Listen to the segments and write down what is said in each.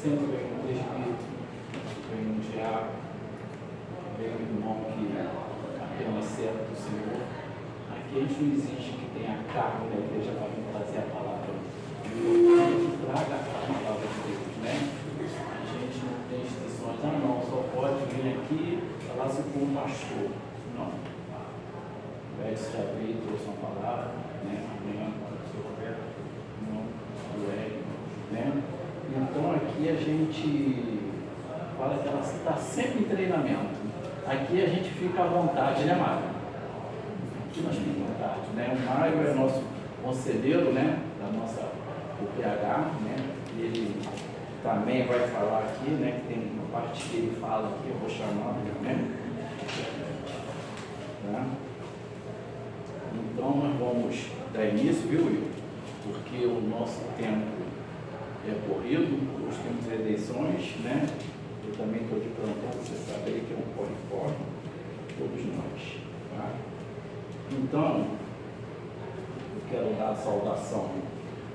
sempre vem um presbítero, vem um diácono, vem um irmão que apenas serve do Senhor. Aqui a gente não exige que tenha cargo da igreja para vir trazer a palavra. Que traga a palavra de Deus, né? A gente não tem instituições, não, só pode vir aqui falar se for um pastor. Não. O Edson já veio e trouxe uma palavra, né? Amanhã, o seu Roberto, não, o Hélio, né? Então aqui a gente fala que ela está sempre em treinamento. Aqui a gente fica à vontade, né, Mário? Aqui nós ficamos à vontade, né? O Mário é nosso conselheiro, né? Da nossa UPH, né? Ele também vai falar aqui, né? Que tem uma parte que ele fala aqui, eu vou chamar, né? Tá? Então nós vamos dar início, viu, Will? Porque o nosso tempo é corrido, hoje temos eleições, né? Eu também estou de plantão, você sabe aí que é um corre-corre, todos nós. Tá? Então, eu quero dar a saudação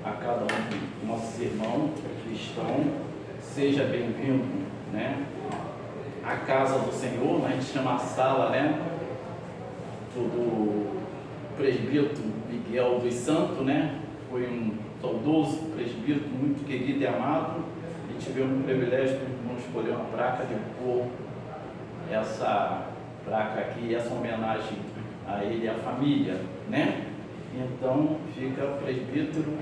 a cada um dos nossos irmãos cristãos. Seja bem-vindo, né? À casa do Senhor, a gente chama a sala, né? Do presbítero Miguel dos Santos, né? Foi um saudoso presbítero, muito querido e amado, e tivemos o privilégio de escolher uma placa de pôr essa placa aqui, essa homenagem a ele e à família, né? Então fica o presbítero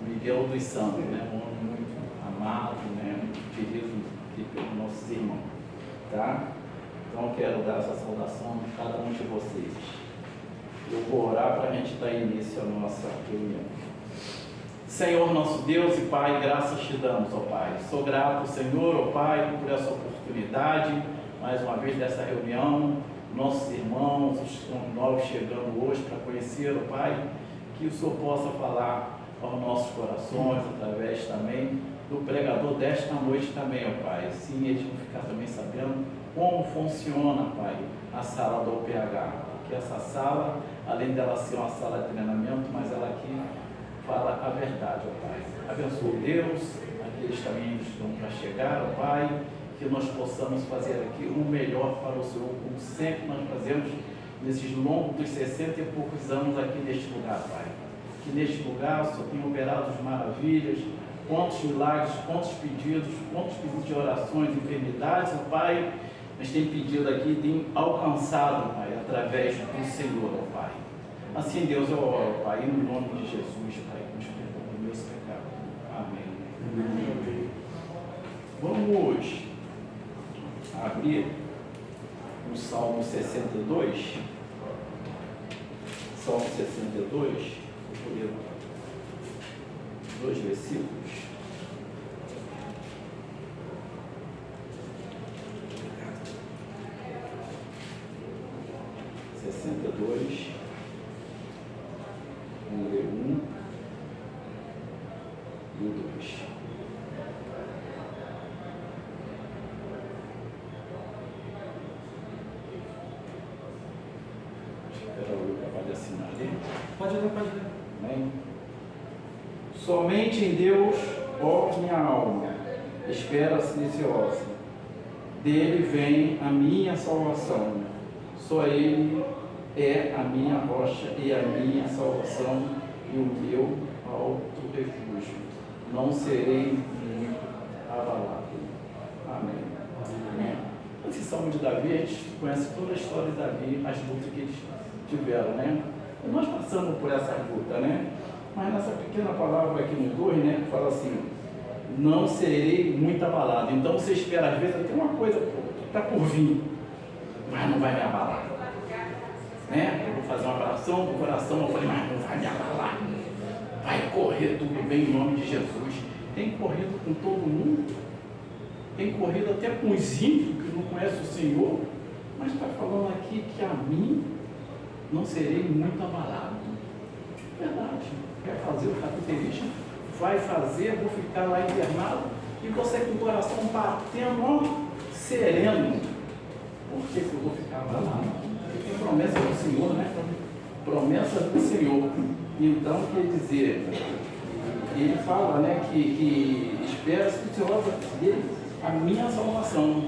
Miguel dos Santos, né? Um homem muito amado, né? Muito querido aqui pelos nossos irmãos, tá? Então quero dar essa saudação a cada um de vocês. Eu vou orar para a gente dar início à nossa reunião. Senhor nosso Deus e Pai, graças te damos, ó Pai. Sou grato, Senhor, ó Pai, por essa oportunidade, mais uma vez dessa reunião, nossos irmãos, os novos chegando hoje para conhecer, ó Pai, que o Senhor possa falar aos nossos corações, através também do pregador desta noite também, ó Pai. Sim, eles vão ficar também sabendo como funciona, Pai, a sala do OPH. Porque essa sala, além dela ser uma sala de treinamento, mas ela aqui fala a verdade, ó Pai. Abençoa Deus, aqueles também que estão para chegar, ó Pai, que nós possamos fazer aqui o melhor para o Senhor, como sempre nós fazemos nesses longos dos 60 e poucos anos aqui neste lugar, Pai. Que neste lugar o Senhor tem operado maravilhas, quantos milagres, quantos pedidos de orações, enfermidades, ó Pai, nós temos pedido aqui, tem alcançado, Pai, através do Senhor, ó Pai. Assim, Deus, eu oro, Pai, no nome de Jesus, Pai, nos perdoa os meus pecados. Amém. Vamos abrir o Salmo 62. Salmo 62, vou ler 2 versículos. Vamos ler 1 e o 2. Espera o Will acabar de assinar ali. Pode ler. Amém? Somente em Deus, ó minha alma, espera silenciosa. Dele vem a minha salvação. Só Ele é a minha rocha e a minha salvação e o meu alto refúgio. Não serei muito abalado. Amém. Amém. Esse Salmo de Davi, a gente conhece toda a história de Davi, as lutas que eles tiveram, né? E nós passamos por essa luta, né? Mas nessa pequena palavra aqui no 2, né, que fala assim, não serei muito abalado. Então você espera, às vezes, até uma coisa que está por vir, mas não vai me abalar. Né? Eu vou fazer uma oração do coração, eu falei, mas não vai me abalar. Vai correr tudo bem em nome de Jesus. Tem corrido com todo mundo, tem corrido até com os ímpios que não conhecem o Senhor, mas está falando aqui que a mim não serei muito abalado. Verdade. Quer fazer o característico? Vai fazer, vou ficar lá internado e você com o coração batendo, ó, sereno. Por que eu vou ficar abalado? Porque tem promessa do Senhor, né? Promessa do Senhor. Então, quer dizer, ele fala, né, que espera que o Senhor dê a minha salvação.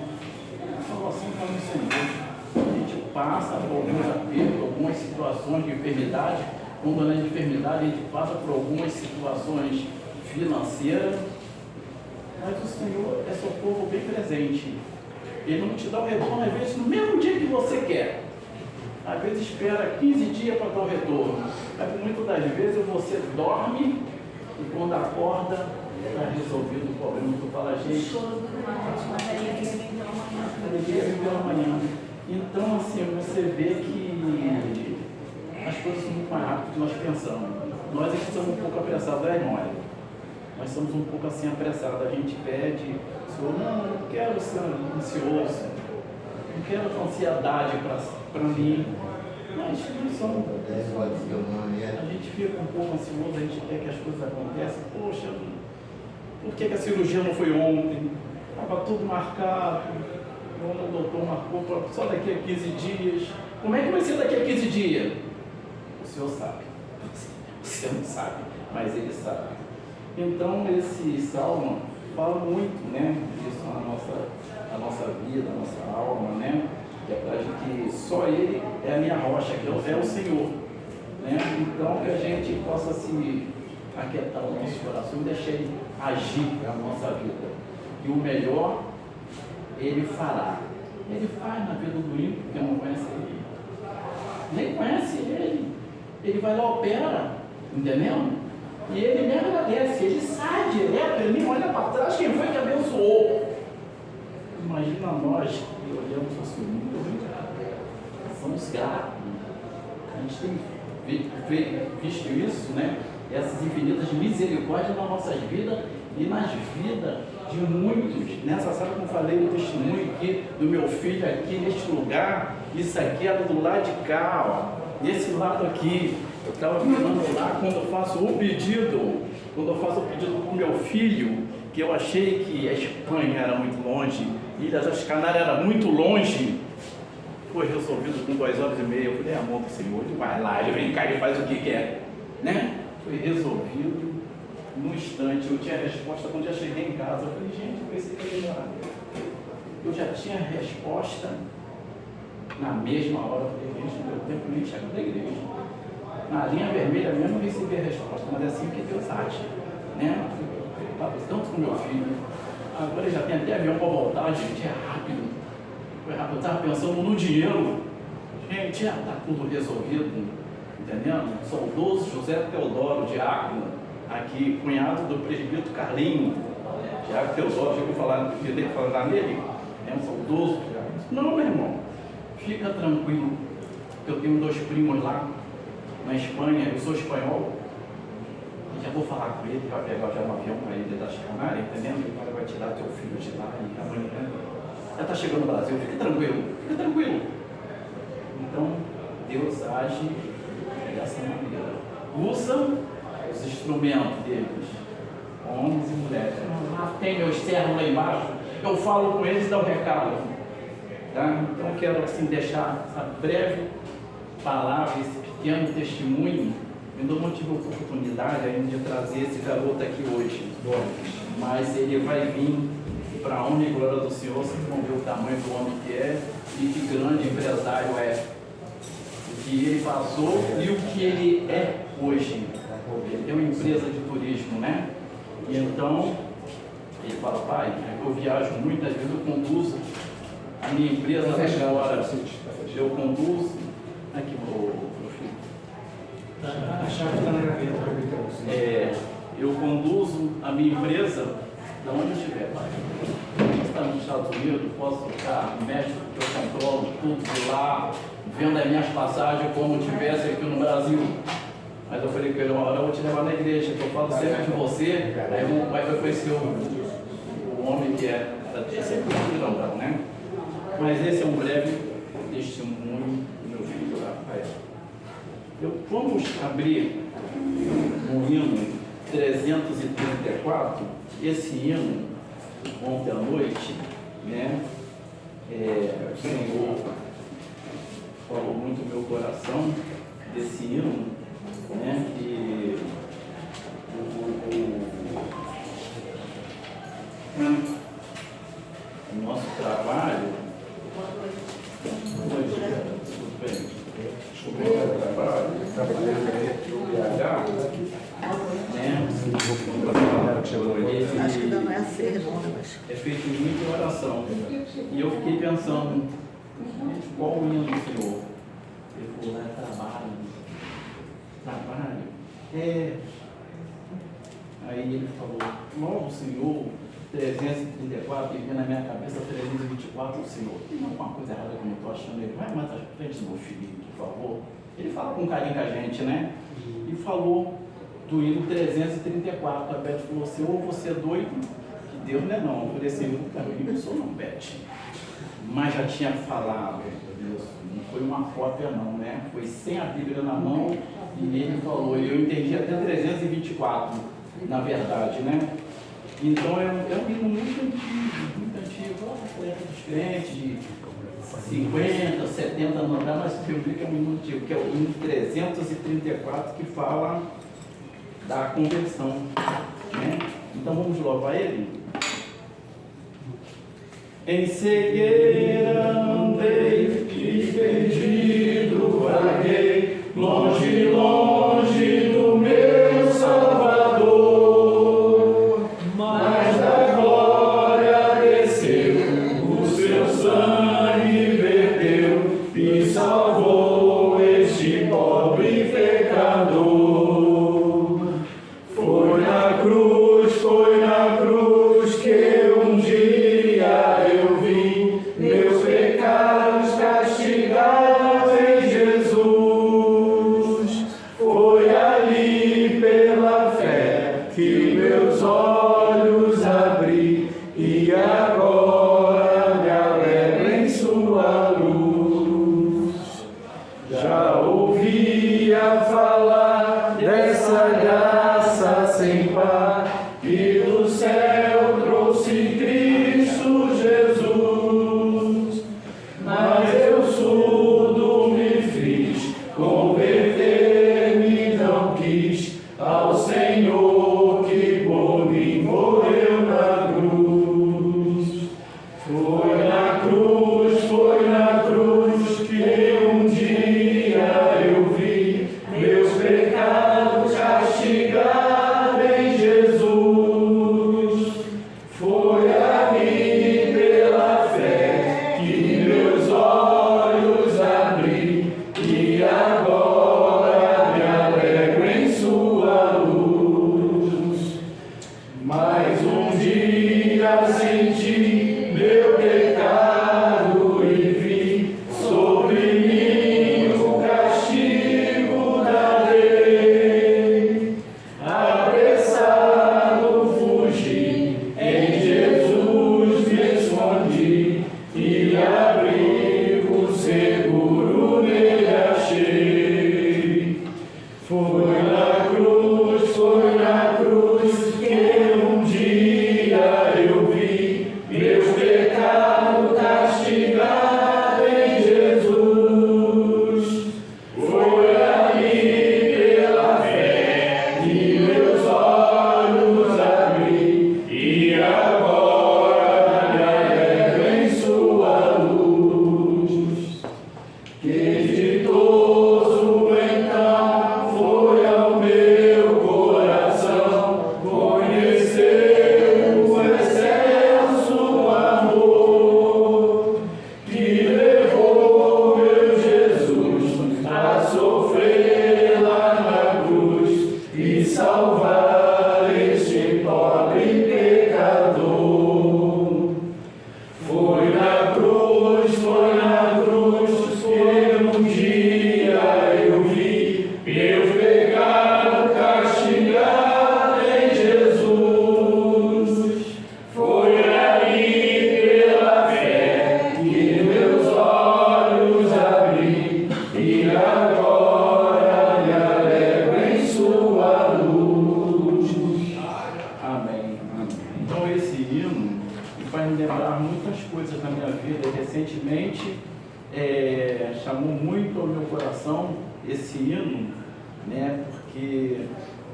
A salvação está no Senhor. A gente passa por alguns apertos, algumas situações de enfermidade. Quando na enfermidade a gente passa por algumas situações financeiras, mas o Senhor é socorro bem presente. Ele não te dá o retorno, às vezes, no mesmo dia que você quer. Às vezes espera 15 dias para dar o retorno. Mas muitas das vezes você dorme e quando acorda, está resolvido o problema. Tu fala, gente, alegria viveu amanhã. Então, assim, você vê que as coisas são muito mais rápidas do que nós pensamos. Nós aqui somos um pouco apressados, né, irmão? Nós somos um pouco assim apressados. A gente pede, Senhor, não quero ser ansioso, não quero ansiedade para mim. Mas nós somos. A gente fica um pouco ansioso, a gente quer que as coisas aconteçam. Poxa, por que a cirurgia não foi ontem? Estava tudo marcado. O doutor marcou só daqui a 15 dias. Como é que vai ser daqui a 15 dias? O Senhor sabe. Você não sabe, mas Ele sabe. Então, esse salmo fala muito, né, disso na nossa vida, na nossa alma, né? Que é para que só Ele é a minha rocha, que é o Senhor. Né? Então, que a gente possa se aquietar o nosso coração e deixar Ele agir na nossa vida. E o melhor, Ele fará. Ele faz na vida do ímpio, porque não conhece Ele. Nem conhece Ele. Ele vai lá, opera, entendeu? E Ele me agradece, Ele sai direto, Ele nem olha para trás, quem foi que abençoou? Imagina nós que olhamos assim, muito obrigado. Somos gratos. A gente tem visto isso, né? Essas infinitas misericórdias nas nossas vidas e nas vidas de muitos. Nessa sala, como eu falei no testemunho aqui, do meu filho aqui, neste lugar, isso aqui é do lado de cá, ó, nesse lado aqui. Eu estava mirando lá quando eu faço o pedido para o meu filho, que eu achei que a Espanha era muito longe, Ilhas das Canárias era muito longe. Foi resolvido com 2h30. Eu falei, amor do Senhor, ele vai lá, ele vem cá, ele faz o que quer, né? Foi resolvido num instante. Eu tinha a resposta quando já cheguei em casa. Eu falei, gente, eu pensei que ia demorar. Eu já tinha a resposta na mesma hora. Eu falei, gente, no meu tempo nem chegou da igreja. Na linha vermelha mesmo eu recebi a resposta, mas é assim que Deus age, né? Eu estava tanto com meu filho. Agora já tem até avião para voltar, gente, é rápido. Foi rápido. Eu estava pensando no dinheiro. Gente, já está tudo resolvido, entendendo? Saudoso José Teodoro, diácono, aqui, cunhado do presbítero Carlinho. Diácono Teodoro, chegou a falar nele, é um saudoso diácono. Não, meu irmão, fica tranquilo, eu tenho 2 primos lá na Espanha, eu sou espanhol. Já vou falar com ele, vai pegar já um avião para ele das Canárias, entendendo? O cara vai tirar teu filho de lá e amanhã já está chegando no Brasil. Fica tranquilo, fica tranquilo. Então, Deus age dessa maneira. Usa os instrumentos deles, homens e mulheres. Tem meu externo lá embaixo, eu falo com eles e dou um recado. Tá? Então, quero assim deixar essa breve palavra, esse pequeno testemunho. Eu não tive a oportunidade ainda de trazer esse garoto aqui hoje. Mas ele vai vir para a honra e glória do Senhor. Vocês vão ver o tamanho do homem que é e que grande empresário é. O que ele passou e o que ele é hoje. Ele tem uma empresa de turismo, né? E então, ele fala, pai, eu viajo muitas vezes, eu conduzo a minha empresa agora. Eu conduzo. Aqui, meu filho. A chave está na gaveta. Eu conduzo a minha empresa de onde eu estiver, pai. Se está nos Estados Unidos, posso ficar no México, que eu controlo tudo de lá, vendo as minhas passagens como estivesse aqui no Brasil. Mas eu falei com ele, uma hora eu vou te levar na igreja, que eu falo sempre de você, aí vai conhecer o homem que é sempre grandão, né? Mas esse é um breve testemunho do meu filho Rafael. Vamos abrir o hino 334, esse hino, ontem à noite, né? O Senhor falou muito no meu coração desse hino, né? Que o O nosso trabalho. Tudo bem. O meu trabalho, Acho que ainda não é a ceia, é feito muita oração. E eu fiquei pensando, qual o hino do Senhor? Ele falou, é trabalho. Trabalho? É. Aí ele falou, logo o Senhor, 334, e vem na minha cabeça 324, o Senhor, tem alguma coisa errada que eu não estou achando? Ele vai mais à frente do meu filhinho, por favor. Ele fala com carinho com a gente, né? E falou do hino 334. A Beth falou assim, ou você é doido, que Deus não é não. Eu falei assim, eu também não sou não, Beth. Mas já tinha falado, Deus, não foi uma cópia não, né? Foi sem a Bíblia na mão, e ele falou, e eu entendi até 324, na verdade, né? Então é um hino muito antigo, foi época dos crentes, de 50, 70 anos atrás, mas eu vi que é um hino antigo, que é o hino 334, que fala da conversão, né? Então vamos louvar ele? Em cegueira andei e perdido vaguei, longe, longe do meu Salvador, mas da glória desceu, o seu sangue verteu e salvou este pobre pecador. Foi na cruz que um dia eu vi meus pecados castigados em Jesus. Foi ali pela fé que meus olhos abri e agora me alegro em sua luz. Já ouvia falar dessa graça sem par que do céu trouxe Cristo Jesus, mas eu surdo me fiz, converter-me não quis ao Senhor que por mim morreu na cruz. Foi na cruz que um dia eu vi meus pecados castigados em Jesus. Foi ali pela fé que meus olhos abri e agora me alegro em sua luz. Mais um dia senti meu pecado e vi sobre mim o castigo da lei. Apressado fugi, em Jesus me escondi e abrigo seguro nele achei. Foi na cruz que um dia eu vi meus pecados castigados em Jesus. Foi ali pela fé que meus olhos abri e agora me alegro em sua luz. Que ditoso então foi ao meu coração conhecer o excelso amor que levou meu Jesus a sofrer lá na cruz e salvar este pobre pecador. Foi na cruz que um dia eu vi meus pecados castigados em Jesus. Foi ali pela fé que meus olhos abri e agora me alegro em sua luz. Amém. Então esse hino vai me lembrar muitas coisas na minha vida. Recentemente chamou muito ao meu coração esse hino, né? Porque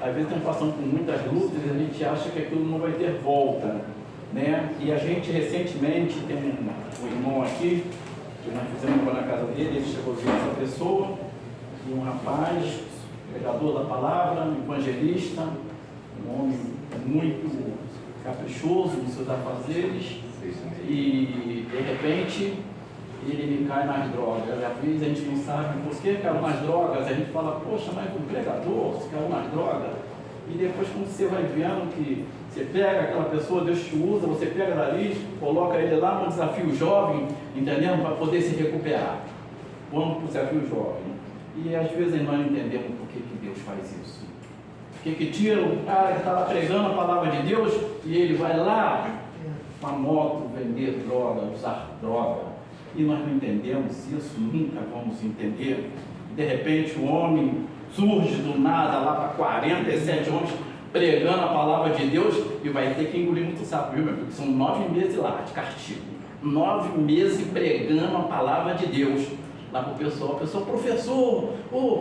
às vezes estamos passando por muitas lutas e a gente acha que aquilo não vai ter volta, né? E a gente recentemente tem um irmão aqui, que nós fizemos na casa dele, ele chegou a ver essa pessoa, e um rapaz, pregador da palavra, evangelista, um homem muito caprichoso nos seus afazeres, e de repente ele me cai nas drogas. Às vezes a gente não sabe por que caiu nas drogas, a gente fala, poxa, mas o pregador se caiu nas drogas, e depois quando você vai vendo que você pega aquela pessoa, Deus te usa, você pega dali, coloca ele lá no desafio jovem, entendendo? Para poder se recuperar. Vamos para o desafio jovem. E às vezes nós não entendemos por que Deus faz isso. Por que tira o cara que está lá pregando a palavra de Deus e ele vai lá com a moto vender droga, usar droga. E nós não entendemos isso, nunca vamos entender. De repente o homem surge do nada lá para 47 homens pregando a palavra de Deus e vai ter que engolir muito sapo, viu, meu? Porque são 9 meses lá de castigo. 9 meses pregando a palavra de Deus lá para o pessoal. Professor,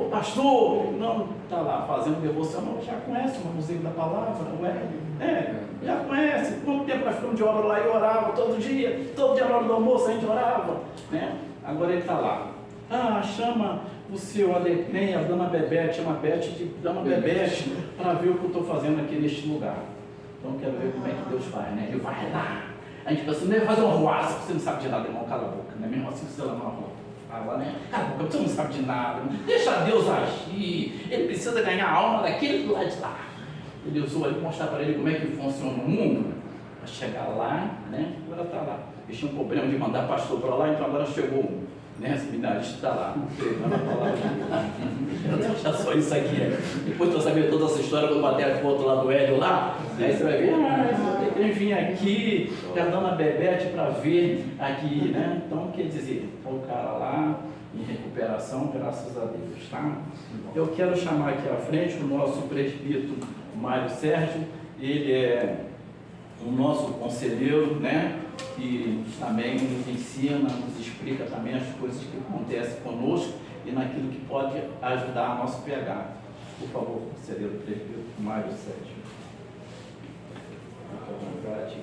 pastor, não, está lá fazendo devocional, já conhece o manuseio da palavra, não é? Já conhece. Quanto tempo nós ficamos de hora lá e orava todo dia na hora do almoço a gente orava, né? Agora ele está lá. Chama o seu Alecrim, a dona Bebete, chama a Beth de dona Bebete, para ver o que eu estou fazendo aqui neste lugar. Então eu quero ver como é que Deus faz, né? Ele vai lá. A gente pensa, não vai fazer uma ruaça, você não sabe de nada, irmão, cala a boca, né? Mesmo assim você lá na rua. Fala, né? Cala a boca, você não sabe de nada. Deixa Deus agir. Ele precisa ganhar a alma daquele do lado de lá. Ele usou ali mostrar para ele como é que funciona o mundo. Para chegar lá, né? Agora está lá. Eles tinham um problema de mandar pastor para lá, então agora chegou um. Né, seminarista está lá, pregando a palavra de Deus. Eu não só isso aqui. Depois de eu saber toda essa história, quando bater para o outro lado do Hélio lá, aí você vai ver, eu tenho que vir aqui, a dona Bebete para ver aqui, né? Então, quer dizer, o cara lá em recuperação, graças a Deus, tá? Eu quero chamar aqui à frente o nosso presbítero Mário Sérgio, ele é o nosso conselheiro, né? Que também nos ensina, nos explica também as coisas que acontecem conosco e naquilo que pode ajudar a nosso PH. Por favor, conselheiro presbítero Mário Sérgio. Fique à vontade.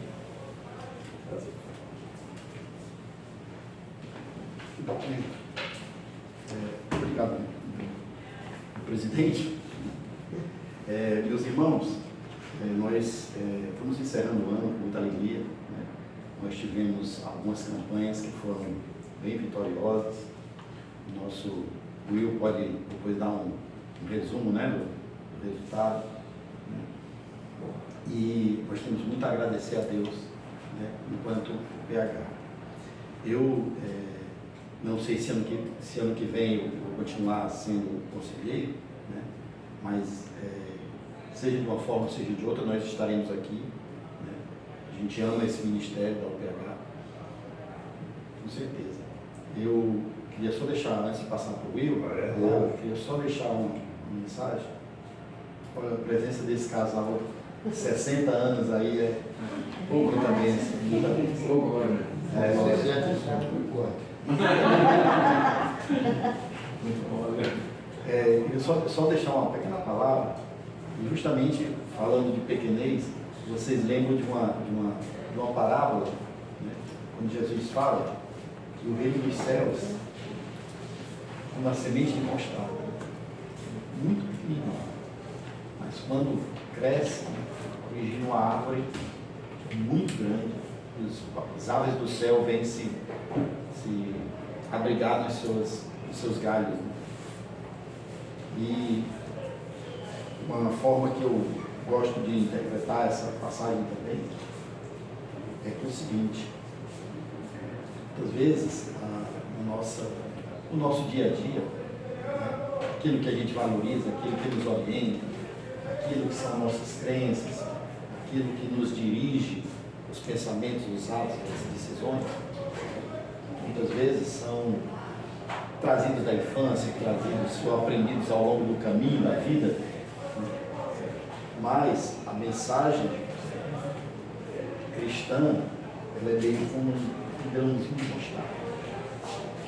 Obrigado, presidente. Meus irmãos, nós estamos encerrando o ano com muita alegria. Nós tivemos algumas campanhas que foram bem vitoriosas. O nosso Will pode depois dar um resumo, né, do resultado. E nós temos muito a agradecer a Deus, né, enquanto PH. Eu não sei se ano que vem eu vou continuar sendo conselheiro, né, mas seja de uma forma, seja de outra, nós estaremos aqui. A gente ama esse ministério da UPH, com certeza. Eu queria só deixar, antes de passar para o Will, eu queria só deixar uma mensagem. A presença desse casal, 60 anos aí, é muita bênção. Muita bênção. Eu só deixar uma pequena palavra, justamente falando de pequenez. Vocês lembram de uma parábola, né? Quando Jesus fala que o reino dos céus é uma semente de mostarda, muito pequenina, mas quando cresce, origina uma árvore muito grande, as aves do céu vêm se abrigar nos seus galhos. Né? E uma forma que eu gosto de interpretar essa passagem também é que é o seguinte: muitas vezes o nosso dia a dia, né, aquilo que a gente valoriza, aquilo que nos orienta, aquilo que são nossas crenças, aquilo que nos dirige, os pensamentos, os atos, as decisões, muitas vezes são trazidos da infância, trazidos ou aprendidos ao longo do caminho da vida. Mas a mensagem cristã, ela é meio como um grãozinho de mostarda,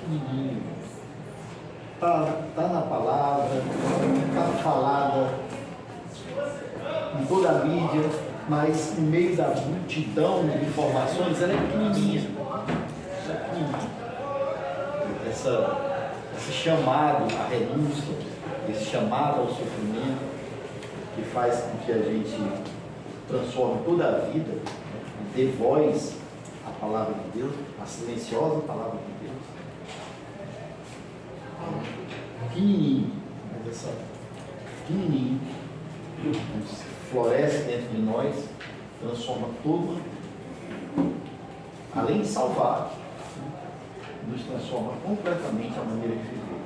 pequenininho. Está na palavra, está falada em toda a mídia, mas no meio da multidão de informações, ela é pequenininha. Esse chamado à renúncia, esse chamado ao sofrimento, que faz com que a gente transforme toda a vida, dê voz à palavra de Deus, à silenciosa palavra de Deus. Pequenininho, mas essa pequenininho, floresce dentro de nós, transforma toda, além de salvar, nos transforma completamente a maneira de viver.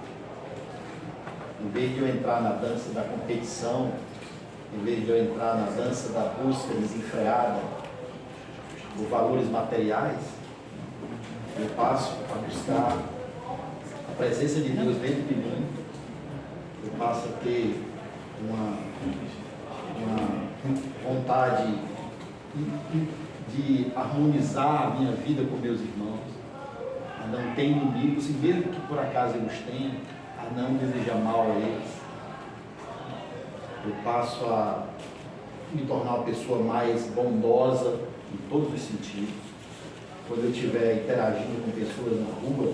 Em vez de eu entrar na dança da competição, em vez de eu entrar na dança da busca desenfreada por valores materiais, eu passo a buscar a presença de Deus dentro de mim. Eu passo a ter uma vontade de harmonizar a minha vida com meus irmãos, a não ter inimigos, e mesmo que por acaso eu os tenha, a não desejar mal a eles. Eu passo a me tornar uma pessoa mais bondosa em todos os sentidos. Quando eu estiver interagindo com pessoas na rua,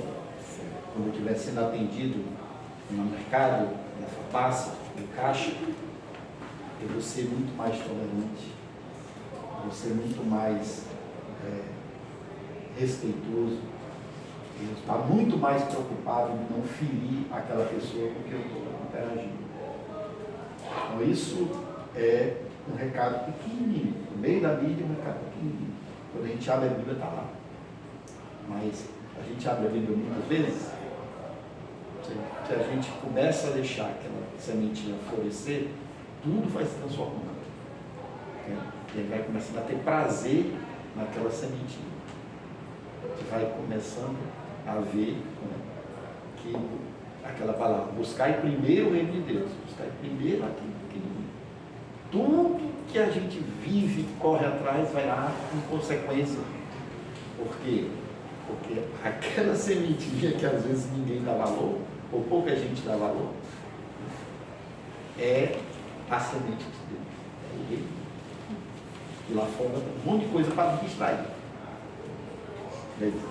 quando eu estiver sendo atendido no mercado, na farmácia, no caixa, eu vou ser muito mais tolerante, vou ser muito mais respeitoso, eu vou estar muito mais preocupado em não ferir aquela pessoa com quem eu estou interagindo. Então isso é um recado pequenininho, no meio da Bíblia é um recado pequenininho. Quando a gente abre a Bíblia está lá, mas a gente abre a Bíblia muitas vezes, se a gente começa a deixar aquela sementinha florescer, tudo vai se transformando. E aí vai começando a ter prazer naquela sementinha. Você vai começando a ver que aquela palavra, buscar primeiro o reino de Deus, buscar primeiro aquilo pequenininho. Tudo que a gente vive e corre atrás vai lá em consequência. Por quê? Porque aquela sementinha que às vezes ninguém dá valor, ou pouca gente dá valor, é a semente de Deus. É o reino. E lá fora tem um monte de coisa para distrair. Beleza.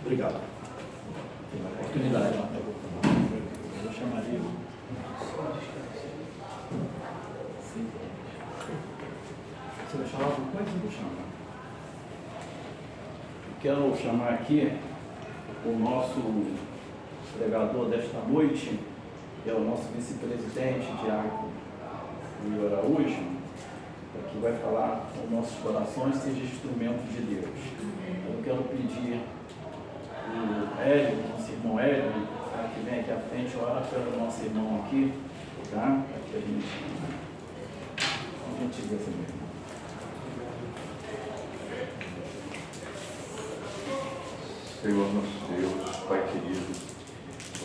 Obrigado. Tem uma oportunidade lá. Eu chamaria. Você vai falar alguma coisa? Eu vou chamar. Quero chamar aqui o nosso pregador desta noite, que é o nosso vice-presidente, Diácono Will Araújo, que vai falar com nossos corações, seja instrumento de Deus. Eu quero pedir o Hélio, nosso irmão Hélio, que vem aqui à frente, ora pelo nosso irmão aqui, tá? Para que a gente vê essa mesmo. Senhor nosso Deus, Pai querido,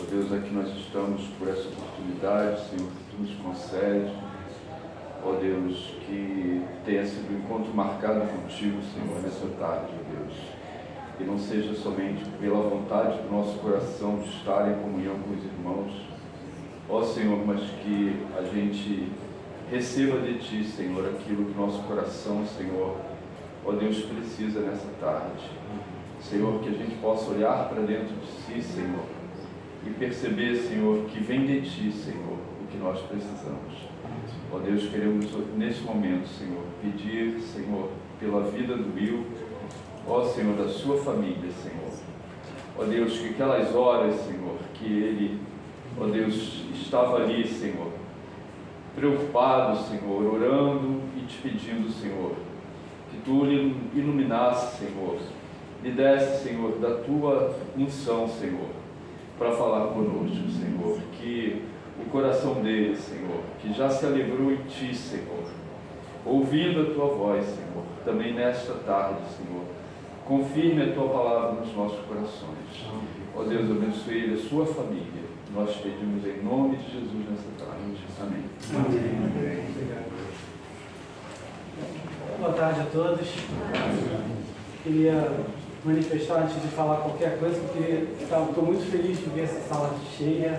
ó Deus, aqui nós estamos por essa oportunidade, Senhor, que Tu nos concede, ó Deus, que tenha sido um encontro marcado contigo, Senhor, nessa tarde, ó Deus, e não seja somente pela vontade do nosso coração de estar em comunhão com os irmãos, ó Senhor, mas que a gente receba de Ti, Senhor, aquilo que nosso coração, Senhor, ó Deus, precisa nessa tarde. Senhor, que a gente possa olhar para dentro de si, Senhor, e perceber, Senhor, que vem de Ti, Senhor, o que nós precisamos. Ó Deus, queremos nesse momento, Senhor, pedir, Senhor, pela vida do Will, ó Senhor, da sua família, Senhor. Ó Deus, que aquelas horas, Senhor, que ele, ó Deus, estava ali, Senhor, preocupado, Senhor, orando e te pedindo, Senhor, que Tu lhe iluminasse, Senhor, lhe desse, Senhor, da Tua unção, Senhor, para falar conosco, Senhor, que o coração dele, Senhor, que já se alegrou em Ti, Senhor, ouvindo a Tua voz, Senhor, também nesta tarde, Senhor, confirme a Tua palavra nos nossos corações. Ó Deus, abençoe ele, a sua família. Nós pedimos em nome de Jesus nessa tarde. Amém. Amém. Obrigado. Boa tarde a todos. Queria manifestar antes de falar qualquer coisa, porque estou muito feliz de ver essa sala cheia.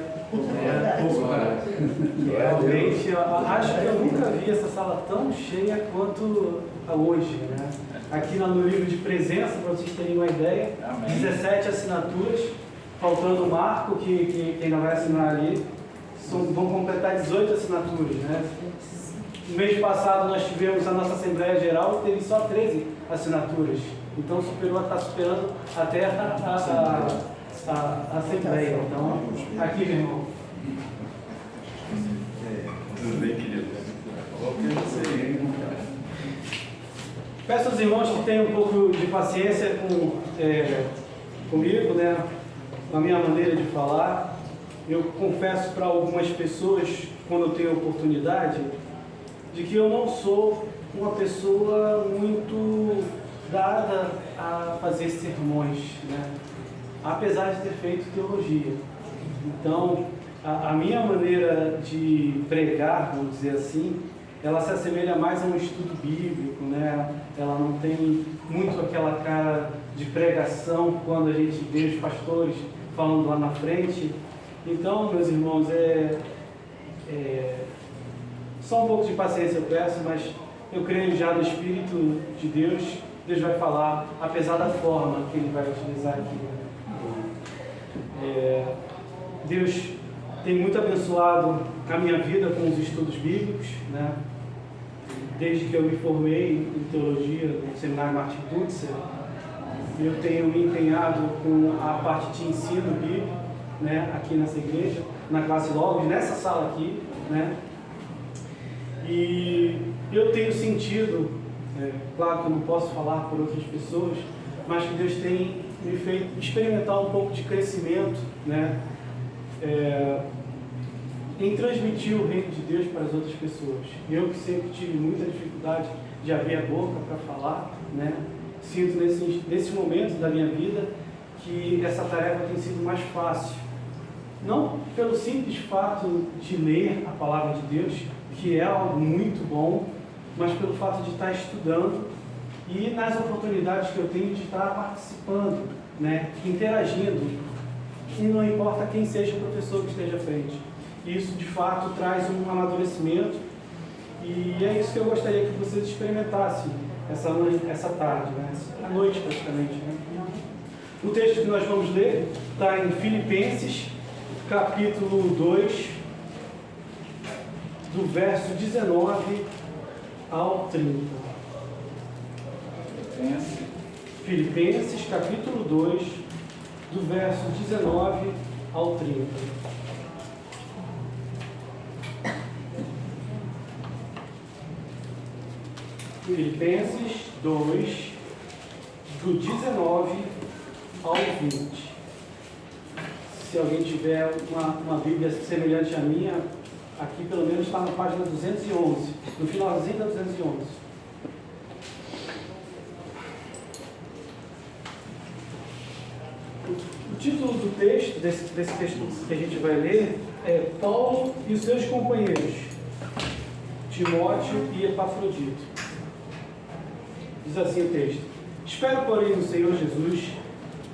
Realmente, eu acho que eu nunca vi essa sala tão cheia quanto a hoje, né? Aqui no livro de presença, para vocês terem uma ideia, 17 assinaturas, faltando o Marco, que ainda vai assinar ali, vão completar 18 assinaturas, né? No mês passado nós tivemos a nossa Assembleia Geral e teve só 13 assinaturas. Então está superando até a Assembleia. Então, aqui, meu irmão. Tudo bem, querido? Peço aos irmãos que tenham um pouco de paciência comigo, né? Na minha maneira de falar. Eu confesso para algumas pessoas, quando eu tenho oportunidade, de que eu não sou uma pessoa muito dada a fazer sermões, né? Apesar de ter feito teologia. Então, a minha maneira de pregar, vamos dizer assim, ela se assemelha mais a um estudo bíblico, né? Ela não tem muito aquela cara de pregação quando a gente vê os pastores falando lá na frente. Então, meus irmãos, só um pouco de paciência eu peço, mas eu creio já no Espírito de Deus. Deus vai falar, apesar da forma que Ele vai utilizar aqui. Deus tem muito abençoado a minha vida com os estudos bíblicos, né? Desde que eu me formei em teologia no seminário Martin Luther, eu tenho me empenhado com a parte de ensino bíblico, né? Aqui nessa igreja, na classe Logos, nessa sala aqui, né? E eu tenho sentido, claro que eu não posso falar por outras pessoas, mas que Deus tem me feito experimentar um pouco de crescimento, né? Em transmitir o reino de Deus para as outras pessoas. Eu que sempre tive muita dificuldade de abrir a boca para falar, né? Sinto nesse momento da minha vida que essa tarefa tem sido mais fácil. Não pelo simples fato de ler a palavra de Deus, que é algo muito bom, mas pelo fato de estar estudando e nas oportunidades que eu tenho de estar participando, né? Interagindo. E não importa quem seja o professor que esteja à frente. Isso, de fato, traz um amadurecimento e é isso que eu gostaria que vocês experimentassem essa tarde, né? À noite praticamente. Né? O texto que nós vamos ler está em Filipenses, capítulo 2, do verso 19 ao 30. Filipenses, capítulo 2, do verso 19 ao 30. Filipenses 2, do 19 ao 20. Se alguém tiver uma Bíblia semelhante à minha, aqui pelo menos está na página 211, no finalzinho da 211. O título do texto, desse texto que a gente vai ler, é Paulo e os seus companheiros, Timóteo e Epafrodito. Diz assim o texto: espero, porém, no Senhor Jesus,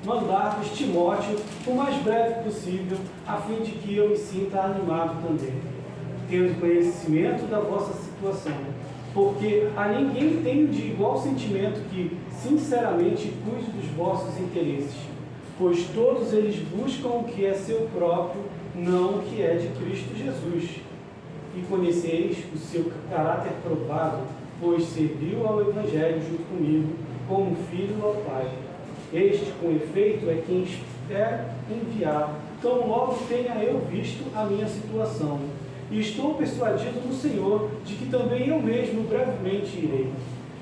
mandar-vos Timóteo o mais breve possível, a fim de que eu me sinta animado também, tendo conhecimento da vossa situação, porque a ninguém tenho de igual sentimento que, sinceramente, cuide dos vossos interesses, pois todos eles buscam o que é seu próprio, não o que é de Cristo Jesus. E conheceis o seu caráter provado, pois serviu ao Evangelho junto comigo, como filho ao Pai. Este, com efeito, é quem espero enviar, tão logo tenha eu visto a minha situação. E estou persuadido no Senhor de que também eu mesmo brevemente irei.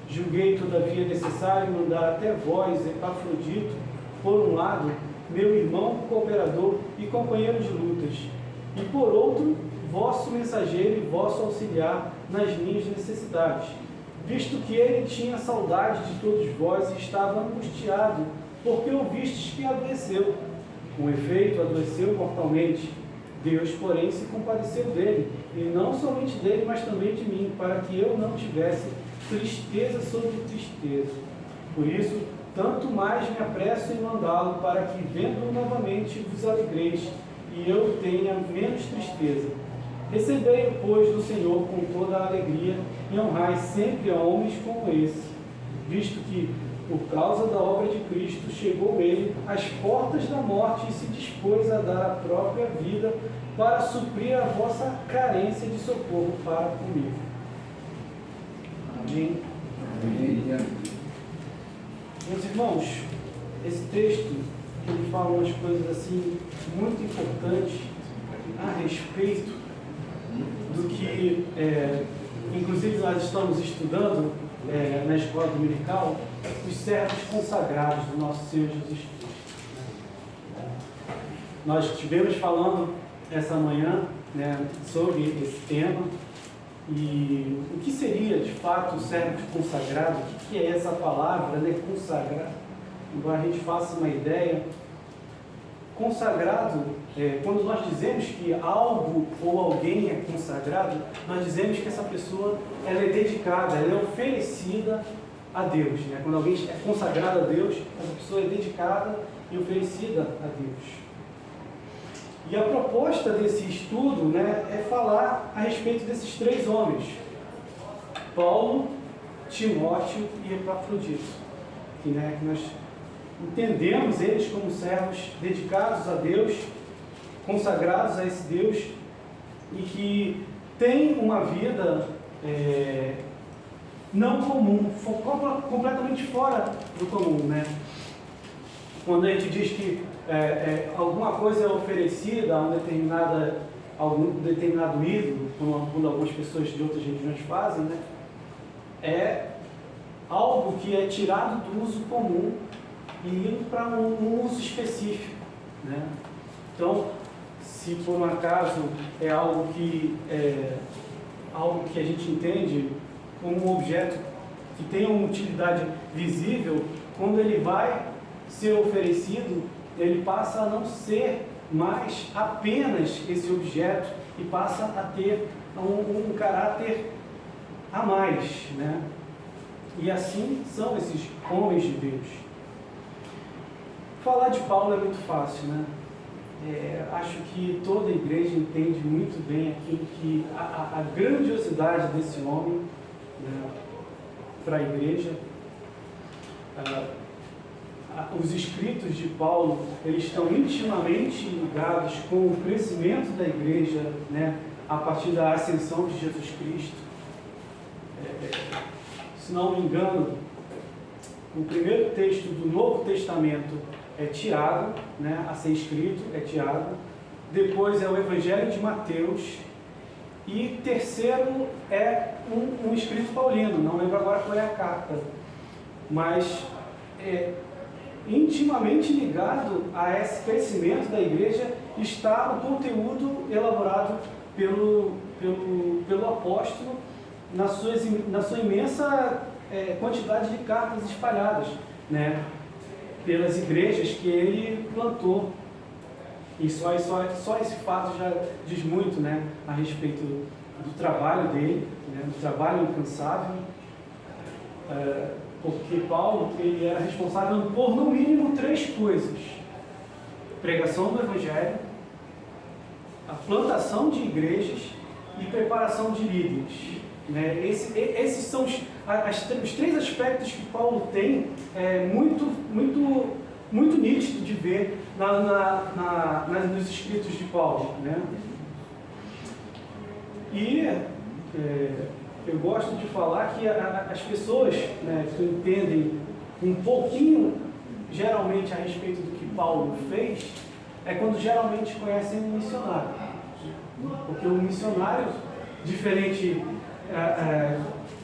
Julguei, todavia, necessário mandar até vós, Epafrodito, por um lado, meu irmão cooperador e companheiro de lutas, e por outro, vosso mensageiro e vosso auxiliar nas minhas necessidades, visto que ele tinha saudade de todos vós e estava angustiado, porque ouvistes que adoeceu. Com efeito, adoeceu mortalmente. Deus, porém, se compadeceu dele, e não somente dele, mas também de mim, para que eu não tivesse tristeza sobre tristeza. Por isso, tanto mais me apresso em mandá-lo, para que, vendo-o novamente, vos alegreis, e eu tenha menos tristeza. Recebei-o, pois, do Senhor com toda a alegria, e honrai sempre a homens como esse, visto que, por causa da obra de Cristo, chegou ele às portas da morte e se dispôs a dar a própria vida para suprir a vossa carência de socorro para comigo. Amém. Meus irmãos, esse texto, ele fala umas coisas assim muito importantes a respeito do que, inclusive nós estamos estudando na escola dominical, os servos consagrados do nosso Senhor Jesus Cristo. Nós estivemos falando essa manhã, né, sobre esse tema, e o que seria de fato o servo consagrado? O que é essa palavra, né, consagrar? Embora a gente faça uma ideia, consagrado, quando nós dizemos que algo ou alguém é consagrado, nós dizemos que essa pessoa ela é dedicada, ela é oferecida a Deus. Né? Quando alguém é consagrado a Deus, essa pessoa é dedicada e oferecida a Deus. E a proposta desse estudo, né, é falar a respeito desses três homens: Paulo, Timóteo e Epafrodito. Que nós entendemos eles como servos dedicados a Deus, consagrados a esse Deus, e que têm uma vida não comum, completamente fora do comum, né? Quando a gente diz que alguma coisa é oferecida a algum determinado ídolo, como algumas pessoas de outras religiões fazem, né? É algo que é tirado do uso comum e indo para um uso específico, né? Então, se por um acaso é algo que a gente entende como um objeto que tem uma utilidade visível, quando ele vai ser oferecido, ele passa a não ser mais apenas esse objeto e passa a ter um caráter a mais, né? E assim são esses homens de Deus. Falar de Paulo é muito fácil, né? Acho que toda a igreja entende muito bem aquilo que a grandiosidade desse homem, né, para a igreja. Os escritos de Paulo, eles estão intimamente ligados com o crescimento da igreja, né, a partir da ascensão de Jesus Cristo. Se não me engano, o primeiro texto do Novo Testamento é Tiago, né, a ser escrito é Tiago. Depois é o Evangelho de Mateus. E terceiro é um escrito paulino, não lembro agora qual é a carta, mas intimamente ligado a esse crescimento da igreja está o conteúdo elaborado pelo apóstolo na sua imensa quantidade de cartas espalhadas, né, pelas igrejas que ele plantou. E só esse fato já diz muito, né, a respeito do trabalho dele, né, do trabalho incansável, porque Paulo ele era responsável por, no mínimo, 3 coisas: pregação do Evangelho, a plantação de igrejas e preparação de líderes. Né? Esses são os 3 aspectos que Paulo tem muito nítido de ver nos escritos de Paulo, né? E eu gosto de falar que as pessoas, né, que entendem um pouquinho, geralmente, a respeito do que Paulo fez, é quando geralmente conhecem um missionário. Porque o missionário, diferente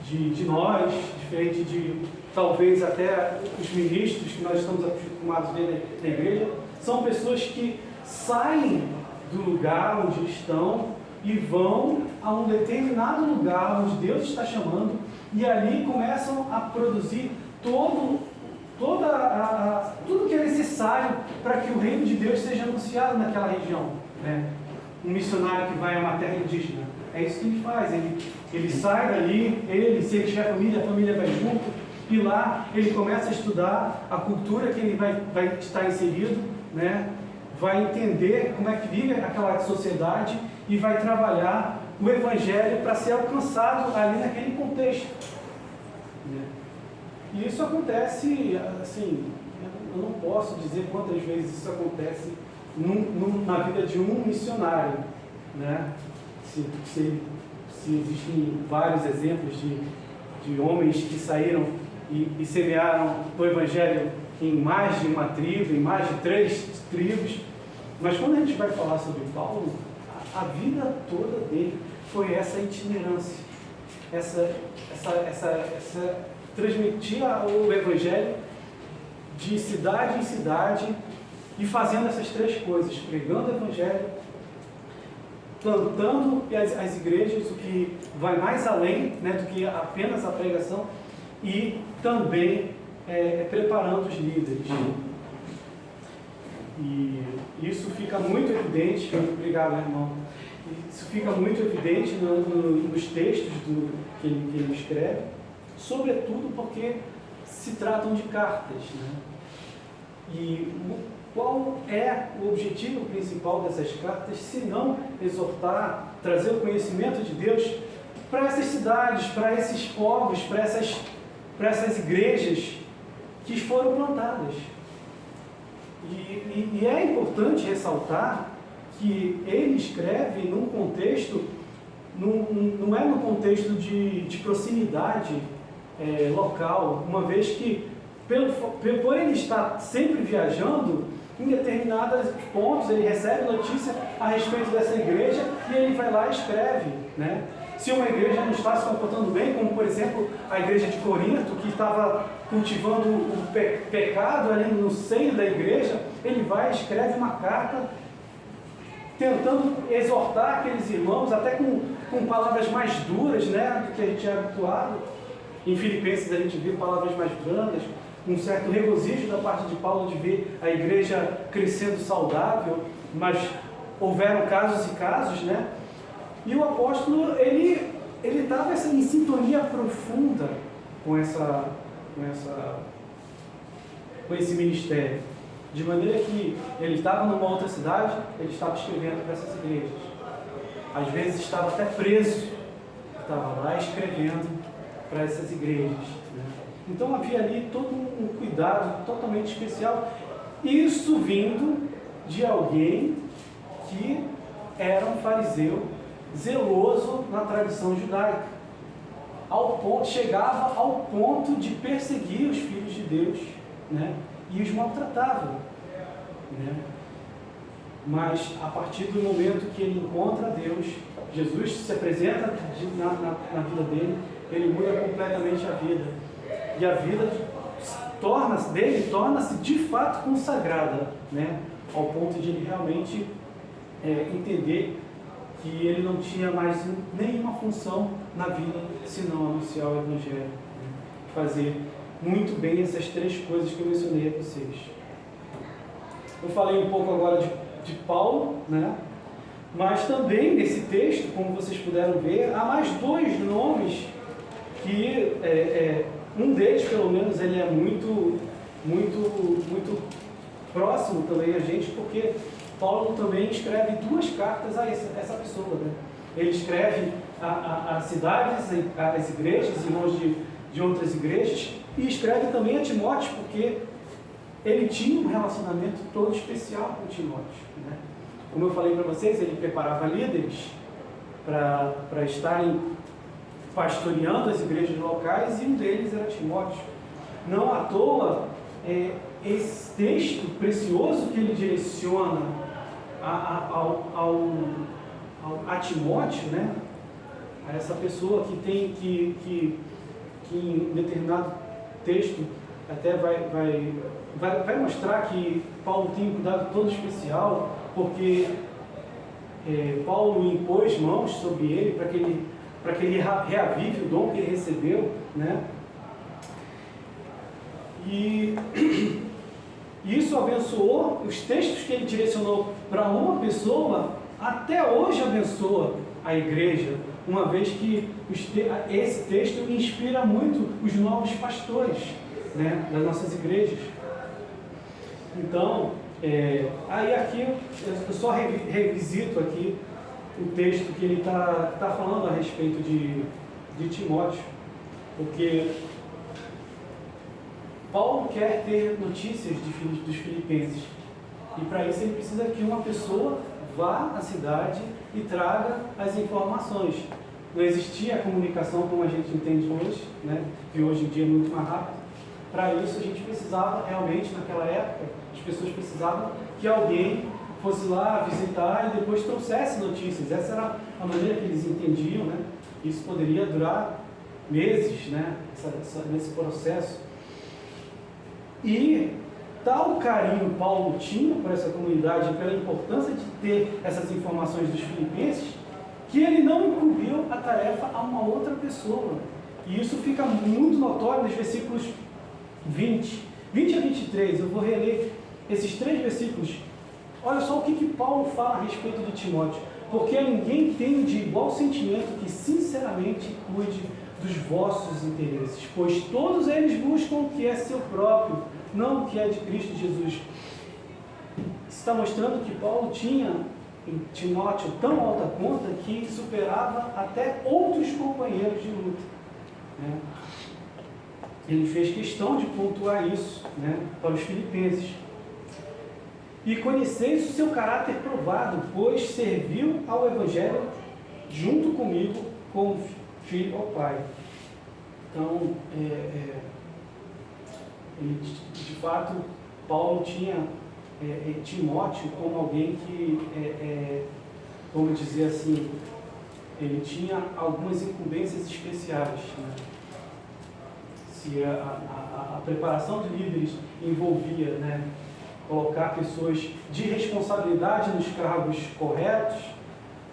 de nós, diferente de talvez até os ministros que nós estamos acostumados a ver na igreja, são pessoas que saem do lugar onde estão e vão a um determinado lugar onde Deus está chamando, e ali começam a produzir tudo que é necessário para que o reino de Deus seja anunciado naquela região, né? Um missionário que vai a uma terra indígena, é isso que ele faz, ele sai dali, se ele tiver família, a família vai junto, e lá ele começa a estudar a cultura que ele vai estar inserido, né? Vai entender como é que vive aquela sociedade e vai trabalhar o Evangelho para ser alcançado ali naquele contexto. Né? E isso acontece, assim, eu não posso dizer quantas vezes isso acontece na vida de um missionário. Né? Se existem vários exemplos de homens que saíram e semearam o Evangelho em mais de uma tribo, em mais de 3 tribos. Mas quando a gente vai falar sobre Paulo, a vida toda dele foi essa itinerância, essa transmitir o Evangelho de cidade em cidade e fazendo essas 3 coisas, pregando o Evangelho, plantando as igrejas, o que vai mais além, né, do que apenas a pregação, e também preparando os líderes. E isso fica muito evidente, obrigado, irmão, isso fica muito evidente nos textos que ele escreve, sobretudo porque se tratam de cartas. Né? E qual é o objetivo principal dessas cartas, se não exortar, trazer o conhecimento de Deus para essas cidades, para esses povos, para essas igrejas que foram plantadas. E é importante ressaltar que ele escreve num contexto, não é no contexto de proximidade local, uma vez que, por ele estar sempre viajando, em determinados pontos ele recebe notícia a respeito dessa igreja e ele vai lá e escreve. Né? Se uma igreja não está se comportando bem, como por exemplo a igreja de Corinto, que estava cultivando o pecado ali no seio da igreja, ele vai e escreve uma carta tentando exortar aqueles irmãos, até com palavras mais duras, né, do que a gente é habituado. Em Filipenses a gente vê palavras mais brandas, um certo regozijo da parte de Paulo de ver a igreja crescendo saudável, mas houveram casos e casos, né? E o apóstolo, ele estava em sintonia profunda com esse ministério. De maneira que ele estava numa outra cidade, ele estava escrevendo para essas igrejas. Às vezes estava até preso, estava lá escrevendo para essas igrejas. Né? Então havia ali todo um cuidado totalmente especial. Isso vindo de alguém que era um fariseu zeloso na tradição judaica. Chegava ao ponto de perseguir os filhos de Deus, né? E os maltratava. Né? Mas a partir do momento que ele encontra Deus, Jesus se apresenta na vida dele, ele muda completamente a vida. E a vida torna-se de fato consagrada, né? Ao ponto de ele realmente entender que ele não tinha mais nenhuma função na vida senão anunciar o Evangelho. Né? Fazer muito bem essas 3 coisas que eu mencionei a vocês. Eu falei um pouco agora de Paulo, né? Mas também nesse texto, como vocês puderam ver, há mais 2 nomes que, um deles pelo menos, ele é muito próximo também a gente, porque Paulo também escreve 2 cartas a essa pessoa. Né? Ele escreve a cidades, às igrejas, irmãos de outras igrejas, e escreve também a Timóteo, porque ele tinha um relacionamento todo especial com Timóteo. Né? Como eu falei para vocês, ele preparava líderes para estarem pastoreando as igrejas locais, e um deles era Timóteo. Não à toa, esse texto precioso que ele direciona a Timóteo, né? A essa pessoa que tem que em determinado texto até vai mostrar que Paulo tem um cuidado todo especial, porque Paulo impôs mãos sobre ele para que ele reavive o dom que ele recebeu, né? E isso abençoou, os textos que ele direcionou para uma pessoa, até hoje abençoa a igreja, uma vez que esse texto inspira muito os novos pastores, né, das nossas igrejas. Então, aí aqui eu só revisito aqui o texto que ele está falando a respeito de Timóteo, porque Paulo quer ter notícias dos filipenses, e para isso ele precisa que uma pessoa vá à cidade e traga as informações. Não existia a comunicação como a gente entende hoje, né? Que hoje em dia é muito mais rápido. Para isso a gente precisava realmente, naquela época, as pessoas precisavam que alguém fosse lá visitar e depois trouxesse notícias. Essa era a maneira que eles entendiam, né? Isso poderia durar meses, né? Nesse processo. E tal carinho Paulo tinha por essa comunidade, pela importância de ter essas informações dos filipenses, que ele não incumbiu a tarefa a uma outra pessoa. E isso fica muito notório nos versículos 20 a 23. Eu vou reler esses 3 versículos. Olha só o que Paulo fala a respeito de Timóteo. Porque ninguém tem de igual sentimento que sinceramente cuide dos vossos interesses, pois todos eles buscam o que é seu próprio, não o que é de Cristo Jesus. Está mostrando que Paulo tinha em Timóteo tão alta conta que superava até outros companheiros de luta, né? Ele fez questão de pontuar isso, né, para os filipenses. E conheceis o seu caráter provado, pois serviu ao Evangelho junto comigo como filho ao Pai. Então, ele, de fato, Paulo tinha Timóteo como alguém que, vamos dizer assim, ele tinha algumas incumbências especiais, né? Se a preparação de líderes envolvia, né, colocar pessoas de responsabilidade nos cargos corretos,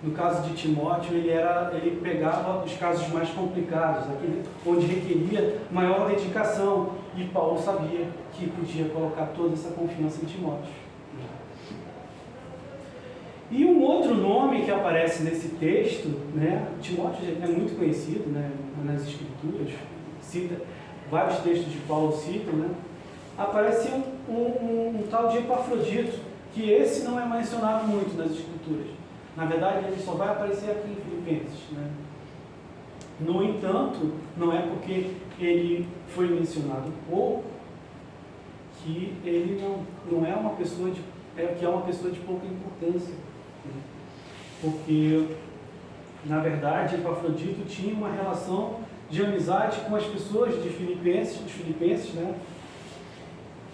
no caso de Timóteo, ele pegava os casos mais complicados, aquele onde requeria maior dedicação, e Paulo sabia que podia colocar toda essa confiança em Timóteo. E um outro nome que aparece nesse texto, né, Timóteo é muito conhecido, né, nas Escrituras, vários textos de Paulo citam, né, aparece um tal de Epafrodito, que esse não é mencionado muito nas Escrituras. Na verdade, ele só vai aparecer aqui em Filipenses, né? No entanto, não é porque ele foi mencionado pouco que ele não é uma pessoa que é uma pessoa de pouca importância, né? Porque, na verdade, Epafrodito tinha uma relação de amizade com as pessoas dos filipenses, né?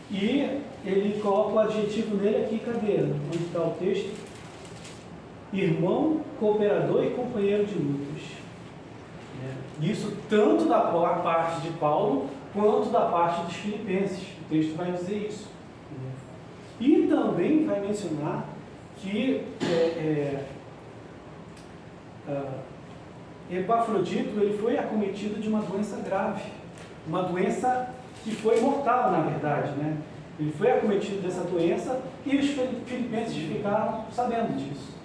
E ele coloca o adjetivo nele aqui, cadê? Onde está o texto? Irmão, cooperador e companheiro de lutas. Isso tanto da parte de Paulo quanto da parte dos filipenses. O texto vai dizer isso. E também vai mencionar que Epafrodito ele foi acometido de uma doença grave, uma doença que foi mortal, na verdade, né? Ele foi acometido dessa doença e os filipenses ficaram sabendo disso.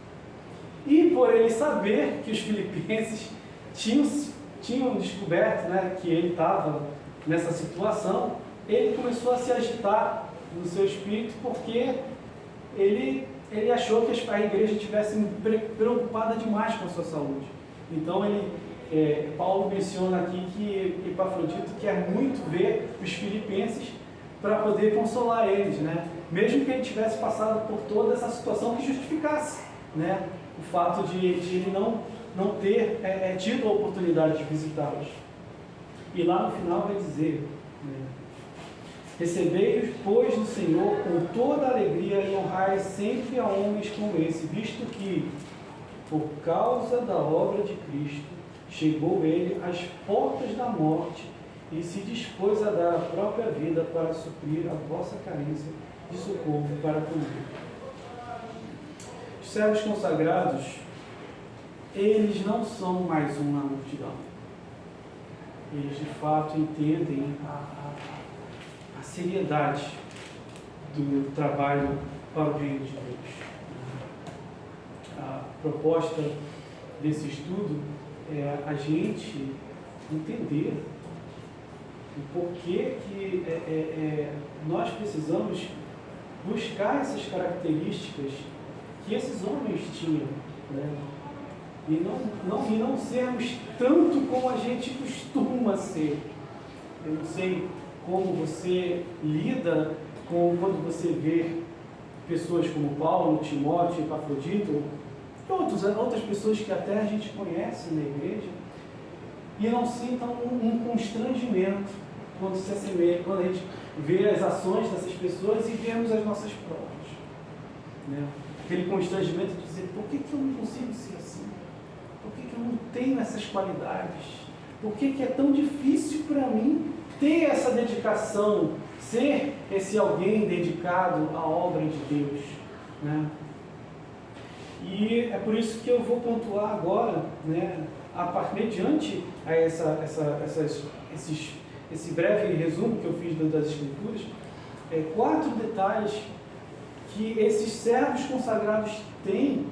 E por ele saber que os filipenses tinham descoberto, né, que ele estava nessa situação, ele começou a se agitar no seu espírito, porque ele achou que a igreja estivesse preocupada demais com a sua saúde. Então Paulo menciona aqui que Epafrodito quer muito ver os filipenses para poder consolar eles, né? Mesmo que ele tivesse passado por toda essa situação que justificasse, né, o fato de ele não ter tido a oportunidade de visitá-los. E lá no final vai dizer, né, recebei-os, pois, do Senhor com toda alegria e honrai sempre a homens como esse, visto que, por causa da obra de Cristo, chegou ele às portas da morte e se dispôs a dar a própria vida para suprir a vossa carência de socorro para comigo. Os servos consagrados, eles não são mais uma multidão. Eles, de fato, entendem a seriedade do trabalho para o reino de Deus. A proposta desse estudo a gente entender o porquê que nós precisamos buscar essas características que esses homens tinham, né? E não sermos tanto como a gente costuma ser. Eu não sei como você lida com quando você vê pessoas como Paulo, Timóteo, Epafrodito, outras pessoas que até a gente conhece na igreja, e não sintam um constrangimento quando se assemelha, quando a gente vê as ações dessas pessoas e vemos as nossas próprias, né? Aquele constrangimento de dizer, por que eu não consigo ser assim? Por que eu não tenho essas qualidades? Por que é tão difícil para mim ter essa dedicação, ser esse alguém dedicado à obra de Deus, né? E é por isso que eu vou pontuar agora, né, mediante a esse breve resumo que eu fiz das Escrituras, 4 detalhes que esses servos consagrados têm,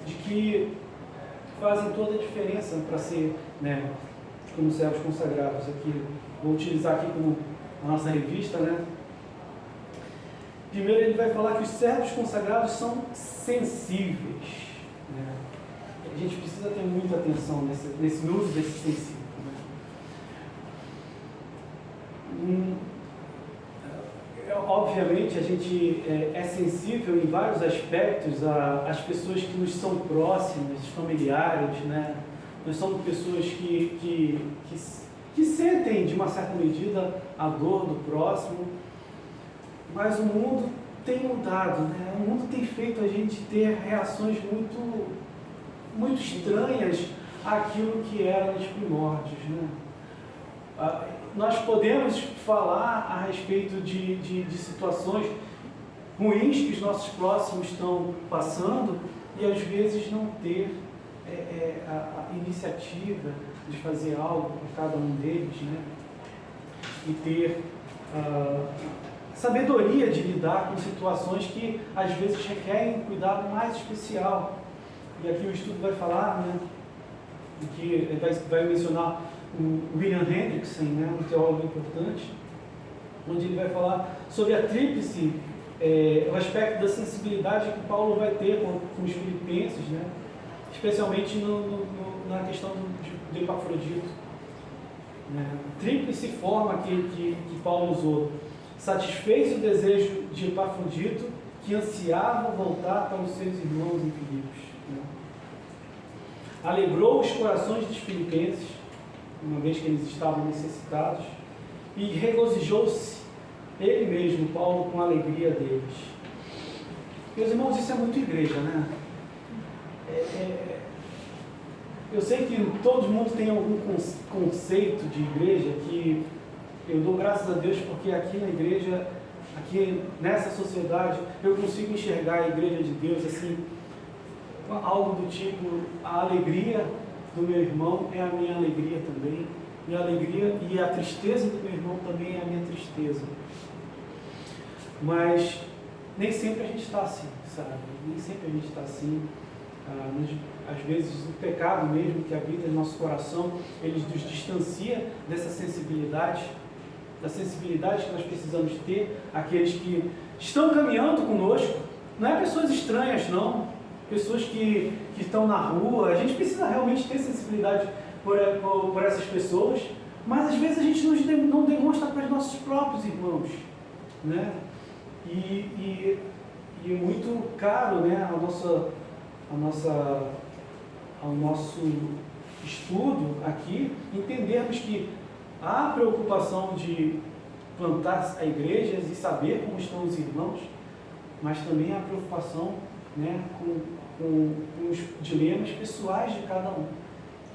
de que fazem toda a diferença para ser, né, como servos consagrados. Aqui, vou utilizar aqui como a nossa revista, né? Primeiro ele vai falar que os servos consagrados são sensíveis, né? A gente precisa ter muita atenção nesse uso desse sensível, né? Obviamente a gente é sensível em vários aspectos às pessoas que nos são próximas, familiares, né? Nós somos pessoas que sentem de uma certa medida a dor do próximo, mas o mundo tem mudado, né? O mundo tem feito a gente ter reações muito estranhas àquilo que era nos primórdios, né? Nós podemos falar a respeito de situações ruins que os nossos próximos estão passando e às vezes não ter a iniciativa de fazer algo para cada um deles, né? E ter sabedoria de lidar com situações que às vezes requerem um cuidado mais especial. E aqui o estudo vai falar, né, que vai mencionar o William Hendrickson, né, um teólogo importante, onde ele vai falar sobre a tríplice, o aspecto da sensibilidade que Paulo vai ter com os filipenses, né, especialmente na questão do Epafrodito. Né, tríplice forma que Paulo usou: satisfez o desejo de Epafrodito, que ansiava voltar para os seus irmãos em Filipos. Né? Alegrou os corações dos filipenses, uma vez que eles estavam necessitados, e regozijou-se ele mesmo, Paulo, com a alegria deles. Meus irmãos, isso é muito igreja, né? Eu sei que todo mundo tem algum conceito de igreja que eu dou graças a Deus, porque aqui na igreja, aqui nessa sociedade, eu consigo enxergar a igreja de Deus assim, algo do tipo, a alegria do meu irmão é a minha alegria também, e a alegria e a tristeza do meu irmão também é a minha tristeza. Mas nem sempre a gente está assim, sabe? Nem sempre a gente está assim. Às vezes o pecado mesmo que habita em nosso coração, ele nos distancia dessa sensibilidade, da sensibilidade que nós precisamos ter, aqueles que estão caminhando conosco. Não é pessoas estranhas, não. Pessoas que estão na rua. A gente precisa realmente ter sensibilidade por essas pessoas, mas às vezes a gente não demonstra para os nossos próprios irmãos, né? E é muito caro, né, ao nosso estudo aqui, entendermos que há preocupação de plantar a igreja e saber como estão os irmãos, mas também há preocupação, né, com os dilemas pessoais de cada um.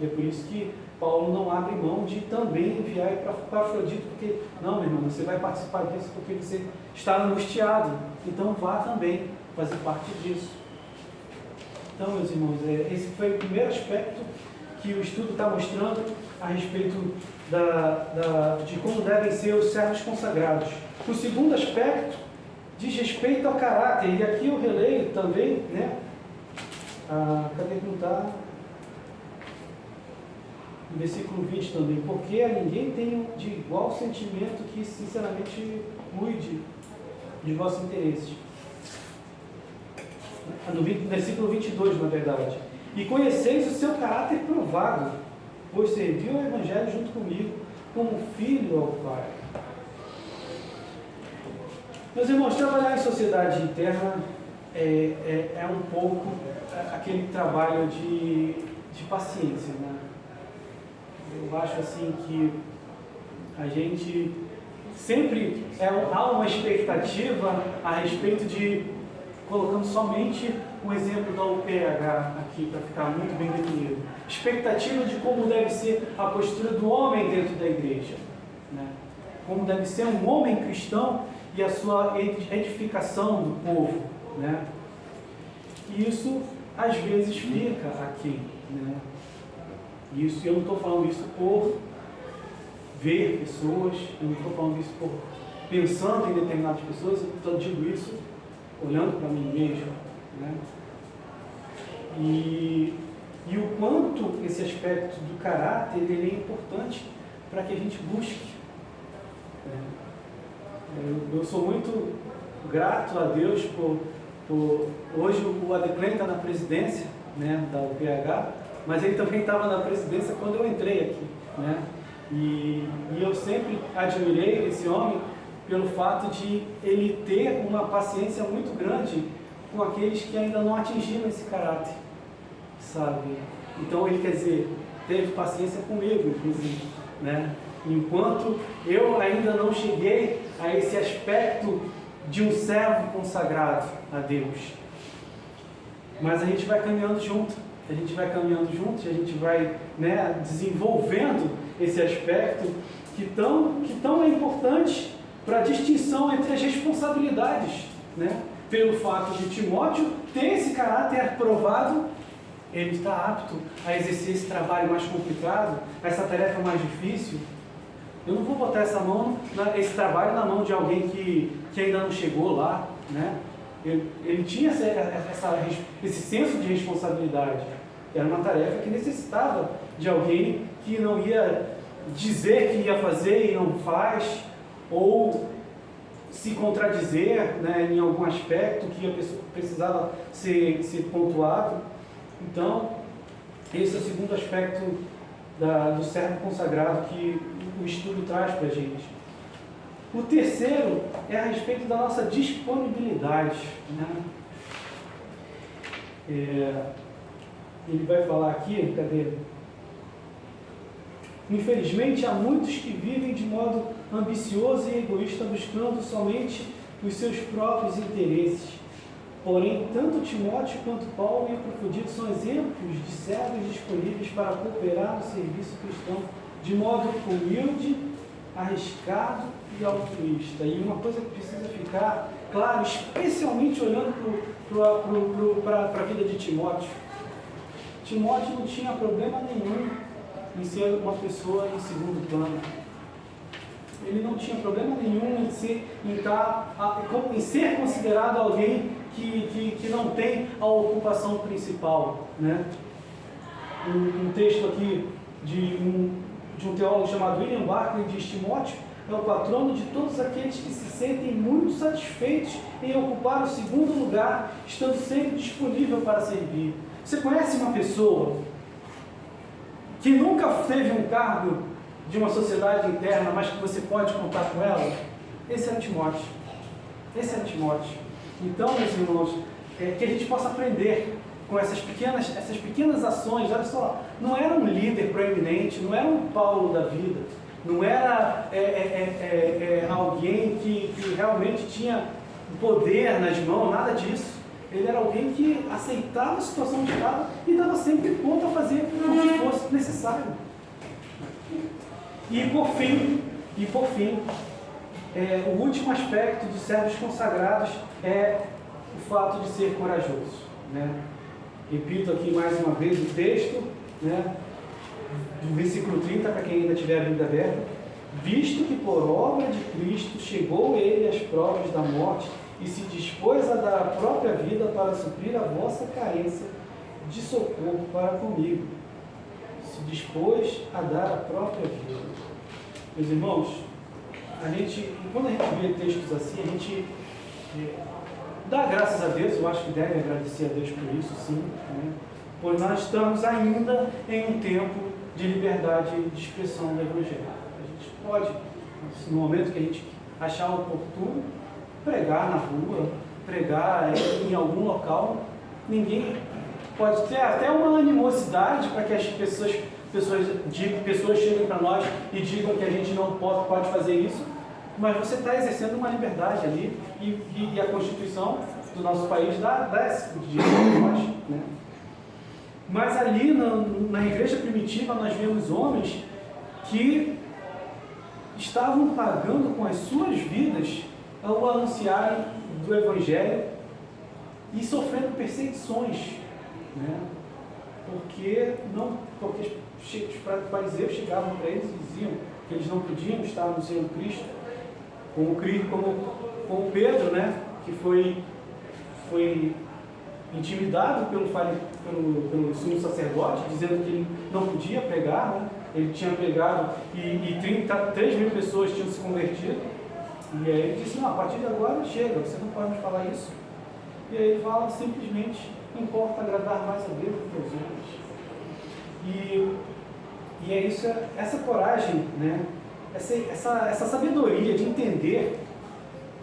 E é por isso que Paulo não abre mão de também enviar para Afrodito, porque, não, meu irmão, você vai participar disso porque você está angustiado, então vá também fazer parte disso. Então, meus irmãos, esse foi o primeiro aspecto que o estudo está mostrando a respeito de como devem ser os servos consagrados. O segundo aspecto diz respeito ao caráter, e aqui eu releio também, né? Cadê que não está? no versículo 20 também, porque a ninguém tem de igual sentimento que sinceramente cuide de vossos interesses. No versículo 22, na verdade. E conheceis o seu caráter provado, pois serviu o Evangelho junto comigo, como filho ao Pai. Meus irmãos, trabalhar em sociedade interna é um pouco aquele trabalho de paciência, né? Eu acho assim que a gente sempre há uma expectativa a respeito de, colocando somente um exemplo da UPH aqui para ficar muito bem definido, expectativa de como deve ser a postura do homem dentro da igreja, né? Como deve ser um homem cristão e a sua edificação do povo, né? E isso às vezes fica aqui, né? Isso, eu não estou falando isso por ver pessoas, eu não estou falando isso por pensando em determinadas pessoas, eu digo isso olhando para mim mesmo, né? E o quanto esse aspecto do caráter ele é importante para que a gente busque. Eu sou muito grato a Deus por hoje o Adeclen está na presidência, né, da UPH, mas ele também estava na presidência quando eu entrei aqui, né? E eu sempre admirei esse homem pelo fato de ele ter uma paciência muito grande com aqueles que ainda não atingiram esse caráter, sabe? Então ele, quer dizer, teve paciência comigo, inclusive, né? Enquanto eu ainda não cheguei a esse aspecto de um servo consagrado a Deus. Mas a gente vai caminhando junto, e a gente vai, né, desenvolvendo esse aspecto que tão é importante para a distinção entre as responsabilidades, né? Pelo fato de Timóteo ter esse caráter provado, ele está apto a exercer esse trabalho mais complicado, essa tarefa mais difícil. Eu não vou botar esse trabalho na mão de alguém que ainda não chegou lá, né? Ele tinha esse senso de responsabilidade. Era uma tarefa que necessitava de alguém que não ia dizer que ia fazer e não faz, ou se contradizer, né, em algum aspecto que a pessoa precisava ser pontuado. Então, esse é o segundo aspecto do servo consagrado que o estudo traz para a gente. O terceiro é a respeito da nossa disponibilidade, né? Ele vai falar aqui, cadê? Infelizmente, há muitos que vivem de modo ambicioso e egoísta, buscando somente os seus próprios interesses. Porém, tanto Timóteo quanto Paulo e Epafrodito são exemplos de servos disponíveis para cooperar no serviço cristão de modo humilde, arriscado e altruísta. E uma coisa que precisa ficar claro, especialmente olhando para a vida de Timóteo. Timóteo não tinha problema nenhum em ser uma pessoa em segundo plano. Ele não tinha problema nenhum em ser considerado alguém que não tem a ocupação principal, né? Um texto aqui de um teólogo chamado William Barclay diz: Timóteo é o patrono de todos aqueles que se sentem muito satisfeitos em ocupar o segundo lugar, estando sempre disponível para servir. Você conhece uma pessoa que nunca teve um cargo de uma sociedade interna, mas que você pode contar com ela? Esse é Timóteo. Então, meus irmãos, que a gente possa aprender com essas pequenas ações. Olha só, não era um líder proeminente, não era um Paulo da vida, não era alguém que realmente tinha poder nas mãos, nada disso. Ele era alguém que aceitava a situação de cada e dava sempre conta a fazer o que fosse necessário. E por fim, o último aspecto dos servos consagrados é o fato de ser corajoso, né? Repito aqui mais uma vez o texto, né, do versículo 30, para quem ainda tiver a Bíblia aberta. Visto que por obra de Cristo chegou ele às provas da morte e se dispôs a dar a própria vida para suprir a vossa carência de socorro para comigo. se dispôs a dar a própria vida. Meus irmãos, quando a gente vê textos assim, a gente dá graças a Deus, eu acho que deve agradecer a Deus por isso, sim, né? Pois nós estamos ainda em um tempo de liberdade de expressão do Evangelho. A gente pode, no momento que a gente achar oportuno, pregar na rua, pregar em algum local. Ninguém pode ter até uma animosidade para que as pessoas cheguem para nós e digam que a gente não pode fazer isso, mas você está exercendo uma liberdade ali e a Constituição do nosso país dá esse direito a nós, né? Mas ali na igreja primitiva nós vemos homens que estavam pagando com as suas vidas ao anunciarem do Evangelho e sofrendo perseguições, né? Porque os fariseus chegavam para eles e diziam que eles não podiam estar anunciando Cristo, como Pedro, né? Que foi intimidado pelo sumo sacerdote, dizendo que ele não podia pregar, né? Ele tinha pregado e 3 mil pessoas tinham se convertido. E aí ele disse, não, a partir de agora chega, você não pode me falar isso. E aí ele fala simplesmente, importa agradar mais a Deus do que aos homens. E é isso, essa coragem, né? essa sabedoria de entender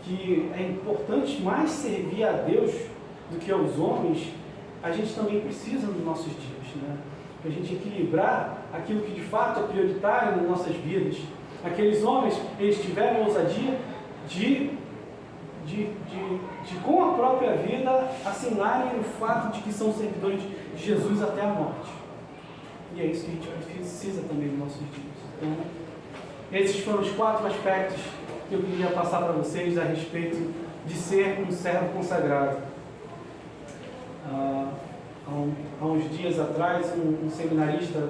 que é importante mais servir a Deus do que aos homens, a gente também precisa nos nossos dias, né? Para a gente equilibrar aquilo que de fato é prioritário nas nossas vidas. Aqueles homens, eles tiveram a ousadia de com a própria vida assinarem o fato de que são servidores de Jesus até a morte. E é isso que a gente precisa também nos nossos dias. Então, esses foram os 4 aspectos que eu queria passar para vocês a respeito de ser um servo consagrado. Há uns dias atrás, um seminarista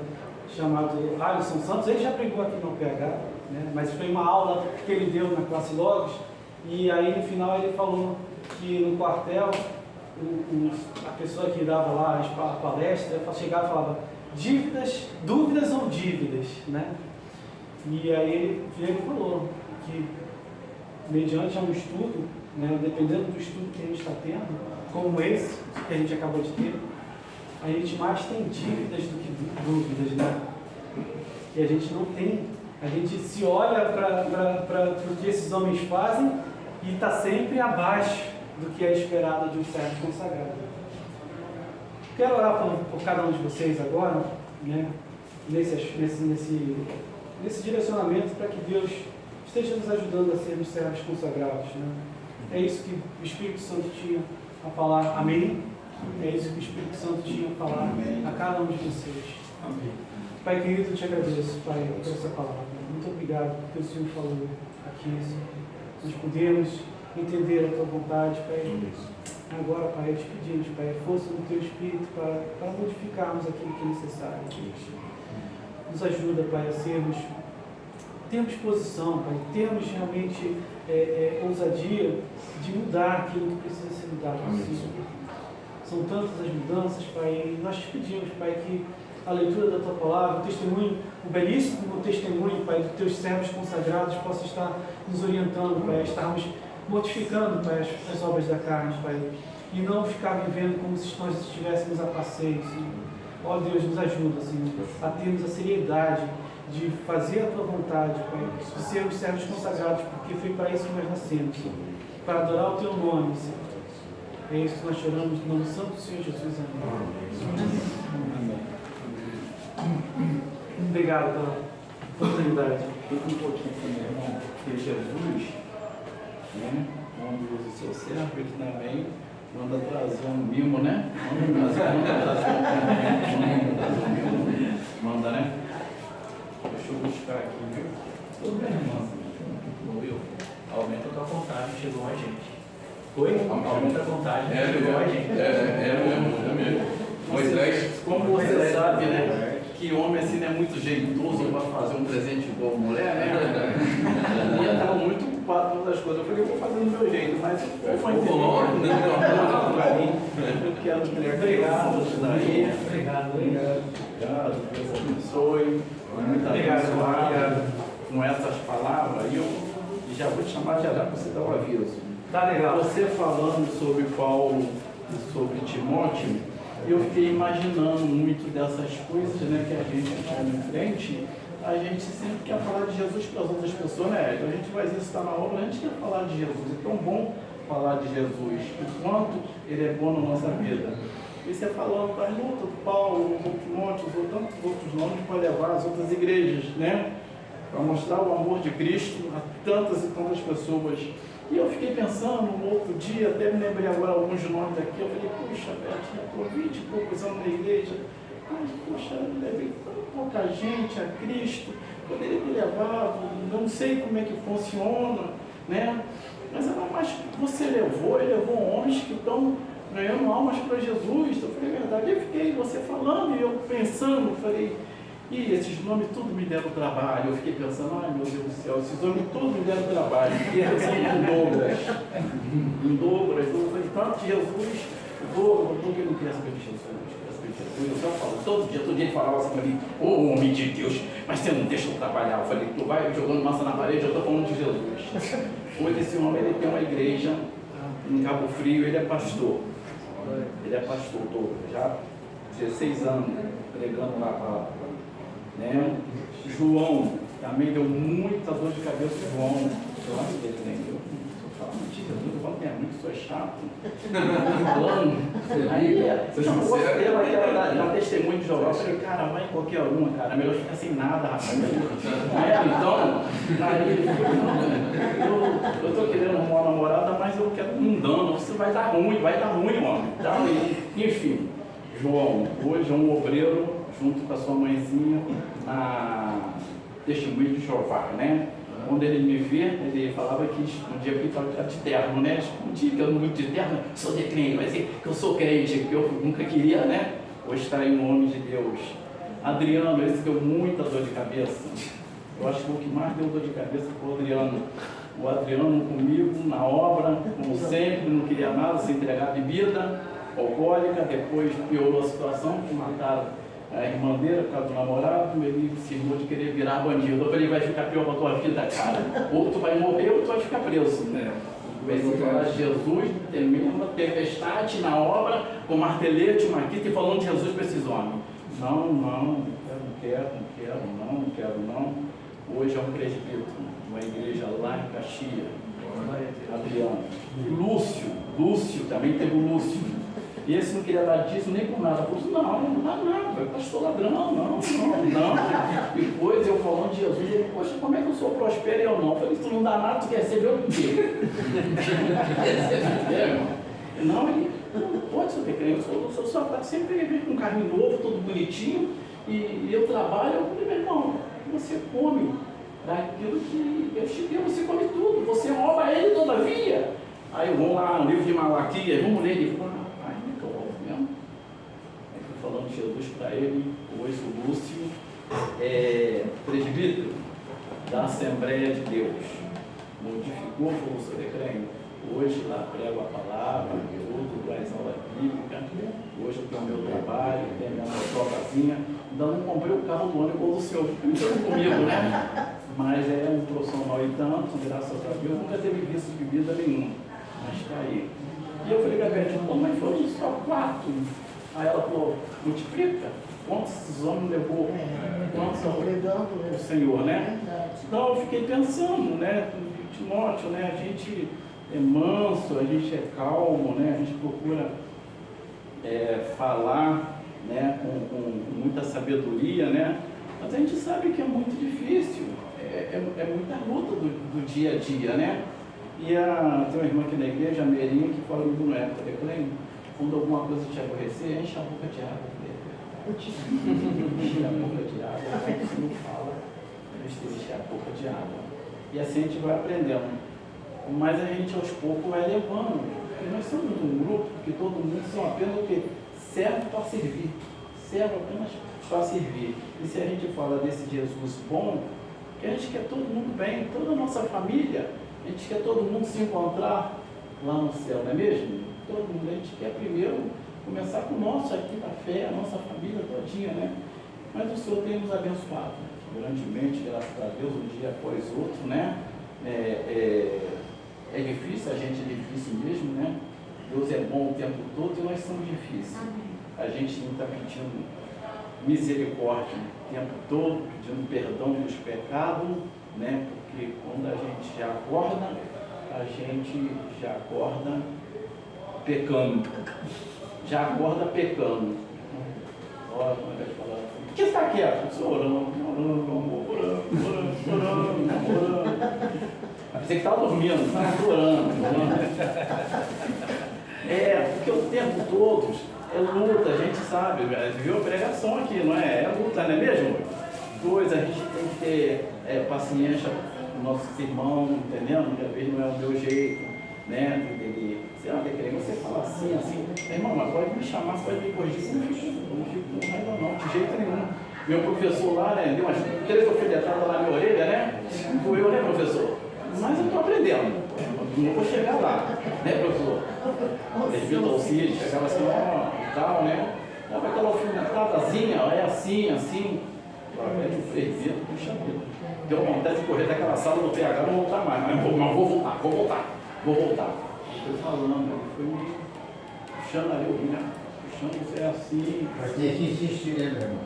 chamado Alisson Santos, ele já pregou aqui no PH, né? Mas foi uma aula que ele deu na classe Logos, e aí no final ele falou que no quartel, a pessoa que dava lá a palestra, chegava e falava, dúvidas ou dívidas, né? E aí ele falou que, mediante um estudo, né, dependendo do estudo que a gente está tendo, como esse que a gente acabou de ter, a gente mais tem dívidas do que dúvidas, né? E a gente não tem, a gente se olha para o que esses homens fazem e está sempre abaixo do que é esperado de um servo consagrado. Quero orar por cada um de vocês agora, né? Nesse direcionamento para que Deus esteja nos ajudando a sermos servos consagrados, né? É isso que o Espírito Santo tinha a falar. Amém? É isso que o Espírito Santo tinha a falar a cada um de vocês. Amém. Pai querido, eu te agradeço, Pai, por essa palavra. Muito obrigado porque o Senhor falou aqui. Nós podemos entender a tua vontade, Pai. Agora, Pai, te pedimos, Pai, a força do teu Espírito para modificarmos aquilo que é necessário. Nos ajuda, Pai, a termos disposição, Pai, termos realmente ousadia de mudar aquilo que precisa ser mudado. São tantas as mudanças, Pai, e nós te pedimos, Pai, que a leitura da tua palavra, o testemunho, o belíssimo testemunho, Pai, dos teus servos consagrados possa estar nos orientando, Pai, a estarmos mortificando, Pai, as obras da carne, Pai, e não ficar vivendo como se nós estivéssemos a passeio, Senhor. Ó Deus, nos ajuda, Senhor, a termos a seriedade de fazer a tua vontade, Pai, de sermos servos consagrados, porque foi para isso que nós nascemos, para adorar o teu nome, Senhor. É isso que nós choramos no nome santo do Senhor Jesus. Amém. Obrigado pela oportunidade. Fica um pouquinho com meu irmão, que Jesus, né, quando usa o seu servo, ele também manda trazer um mimo, né? Manda, né? Deixa eu buscar aqui, viu? Tudo bem, irmão? Will, aumenta a tua contagem, chegou a gente. Oi? Aumenta a contagem, chegou a gente. É mesmo. Moisés, como você sabe, né? Que homem assim não é muito jeitoso para fazer um presente igual mulher, né? E eu estava muito ocupado com outras coisas. Eu falei, eu vou fazer do meu jeito, mas o foi entender. Eu quero mulher. Obrigado. Obrigado. Obrigado, Deus abençoe. Muito abençoado com essas palavras. E eu já vou te chamar já para você dar um aviso. Tá legal. Você falando sobre Paulo e sobre Timóteo, eu fiquei imaginando muito dessas coisas, né, que a gente chama em frente. A gente sempre quer falar de Jesus para as outras pessoas, né? Então a gente vai exercitar na obra, a gente quer falar de Jesus. É tão bom falar de Jesus, o quanto ele é bom na nossa vida. E você falando das lutas do Paulo, do Timóteo, ou tantos outros nomes para levar as outras igrejas, né? Para mostrar o amor de Cristo a tantas e tantas pessoas. E eu fiquei pensando no outro dia, até me lembrei agora alguns nomes aqui, eu falei, puxa, Beth, já estou 20 e poucos anos na igreja, mas, puxa, eu levei tão pouca gente a Cristo, poderia ter levado, não sei como é que funciona, né? Mas você levou, ele levou homens que estão ganhando almas para Jesus. Eu falei, é verdade. Eu fiquei, você falando e eu pensando, falei, e esses nomes tudo me deram trabalho. Eu fiquei pensando, ai meu Deus do céu, esses nomes tudo me deram trabalho. Fiquei pensando em Douglas. Eu falei, tanto Jesus, Douglas não queria saber de Jesus. Eu só falo, todo dia ele falava assim para mim, ô homem de Deus, mas você não deixa eu trabalhar. Eu falei, tu vai jogando massa na parede, eu estou falando de Jesus. Hoje esse homem ele tem uma igreja em Cabo Frio, ele é pastor. Ele é pastor, estou já há 16 anos pregando lá a palavra. Né? João, também deu muita dor de cabeça, João. Eu acho que ele nem deu. Falando de Jesus, eu falo que é muito, sou chato. Falando. Aí, eu dá testemunho de João. Eu falei, cara, vai em qualquer uma, cara. Melhor ficar sem nada, rapaz. Então, aí ele falou, eu tô querendo arrumar uma namorada, mas eu quero um dano. Você vai dar ruim, homem. Tá? Enfim, João, hoje é um obreiro, junto com a sua mãezinha, na Testemunho de Jeová, né? Quando ele me vê, ele falava que um dia eu estava de terno, né? Um dia que eu não de terno, sou de crente, vai dizer que eu sou crente, que eu nunca queria, né? Hoje está em nome de Deus. Adriano, esse deu muita dor de cabeça. Eu acho que o que mais deu dor de cabeça foi o Adriano. O Adriano comigo, na obra, como sempre, não queria nada, se entregar a bebida alcoólica, depois piorou a situação, que mataram a irmã dele por causa do namorado, ele se irmou de querer virar bandido. Eu falei, vai ficar pior para a tua vida, cara. Ou tu vai morrer ou tu vai ficar preso. Comecei a falar de Jesus, termina uma tempestade na obra, com martelete, maquita e falando de Jesus para esses homens. Não quero. Hoje é um presbítero, uma igreja lá em Caxias. Adriano. Lúcio, também teve o Lúcio. E esse não queria dar dízimo nem por nada. Eu falei, não dá nada, pastor ladrão, não. Depois eu falando de Jesus, ele, poxa, como é que eu sou prospero e eu não? Eu falei, tu não dá nada, tu quer receber o quê? Não, ele não pode ser crente, eu sou só sempre vem com um carrinho novo, todo bonitinho, e eu trabalho. Eu falei, meu irmão, você come daquilo que Deus te deu, você come tudo, você rouba ele todavia. Aí vamos lá no livro de Malaquias, vamos ler ele. Falando de Jesus para ele, hoje o Lúcio é presbítero da Assembleia de Deus, modificou, falou sobre crente. Hoje lá prego a palavra, tudo, faz aula bíblica. Hoje eu tenho meu trabalho, tenho minha motocazinha. Ainda não comprei o carro do ano igual o senhor, comigo, né? Mas é um profissional e tanto, graças a Deus, nunca teve vício de bebida nenhuma. Mas está aí. E eu falei, Gabriel, mas foram só 4. Aí ela falou, multiplica. Quantos esses homens levou? Quantos o Senhor, né? Então eu fiquei pensando, né? Timóteo, né? A gente é manso, a gente é calmo, né? A gente procura falar, né? Com muita sabedoria, né? Mas a gente sabe que é muito difícil. É muita luta do dia a dia, né? E tem uma irmã aqui na igreja, a Merinha, que fala muito no época, quando alguma coisa te aborrecer, enche a boca de água. Enche a boca de água, você não fala, enche a boca de água. E assim a gente vai aprendendo. Mas a gente aos poucos vai levando. Porque nós somos um grupo que todo mundo são apenas o quê? Serve para servir. Serve apenas para servir. E se a gente fala desse Jesus bom, que a gente quer todo mundo bem, toda a nossa família, a gente quer todo mundo se encontrar lá no céu, não é mesmo? Todo mundo, a gente quer primeiro começar com o nosso aqui da fé, a nossa família todinha, né? mas o Senhor tem nos abençoado, né? Grandemente, graças a Deus, um dia após outro, né? É difícil, a gente é difícil mesmo, né? Deus é bom o tempo todo e nós somos difíceis. A gente não está pedindo misericórdia o tempo todo, pedindo perdão dos pecados, né? Porque quando a gente já acorda pecando. Já acorda pecando. Olha, como é que fala? Por que você está quieto? Estou orando. Pensei que estava dormindo, estava orando. Porque o tempo todo é luta, a gente sabe, viu a pregação aqui, não é? É luta, não é mesmo? A gente tem que ter paciência com nossos irmãos, entendendo? Que às vezes não é o meu jeito, né? Você fala assim, irmão, mas pode me chamar, pode me corrigir, eu não fico com raiva não, de jeito nenhum. Meu professor lá, né, deu umas 3 alfabetadas lá na minha orelha, né? Fui eu, né, professor? Mas eu estou aprendendo, não vou chegar lá, né, professor? Desvio do auxílio, chegava assim, e tal, né? Dava aquela alfinetadazinha, é assim. O fervido, puxa vida. Deu vontade de correr daquela sala do PH, não voltar mais, mas vou voltar. Foi falando, ele foi me puxando ali, né? Puxando, você é assim. Mas tem que insistir, né, meu irmão?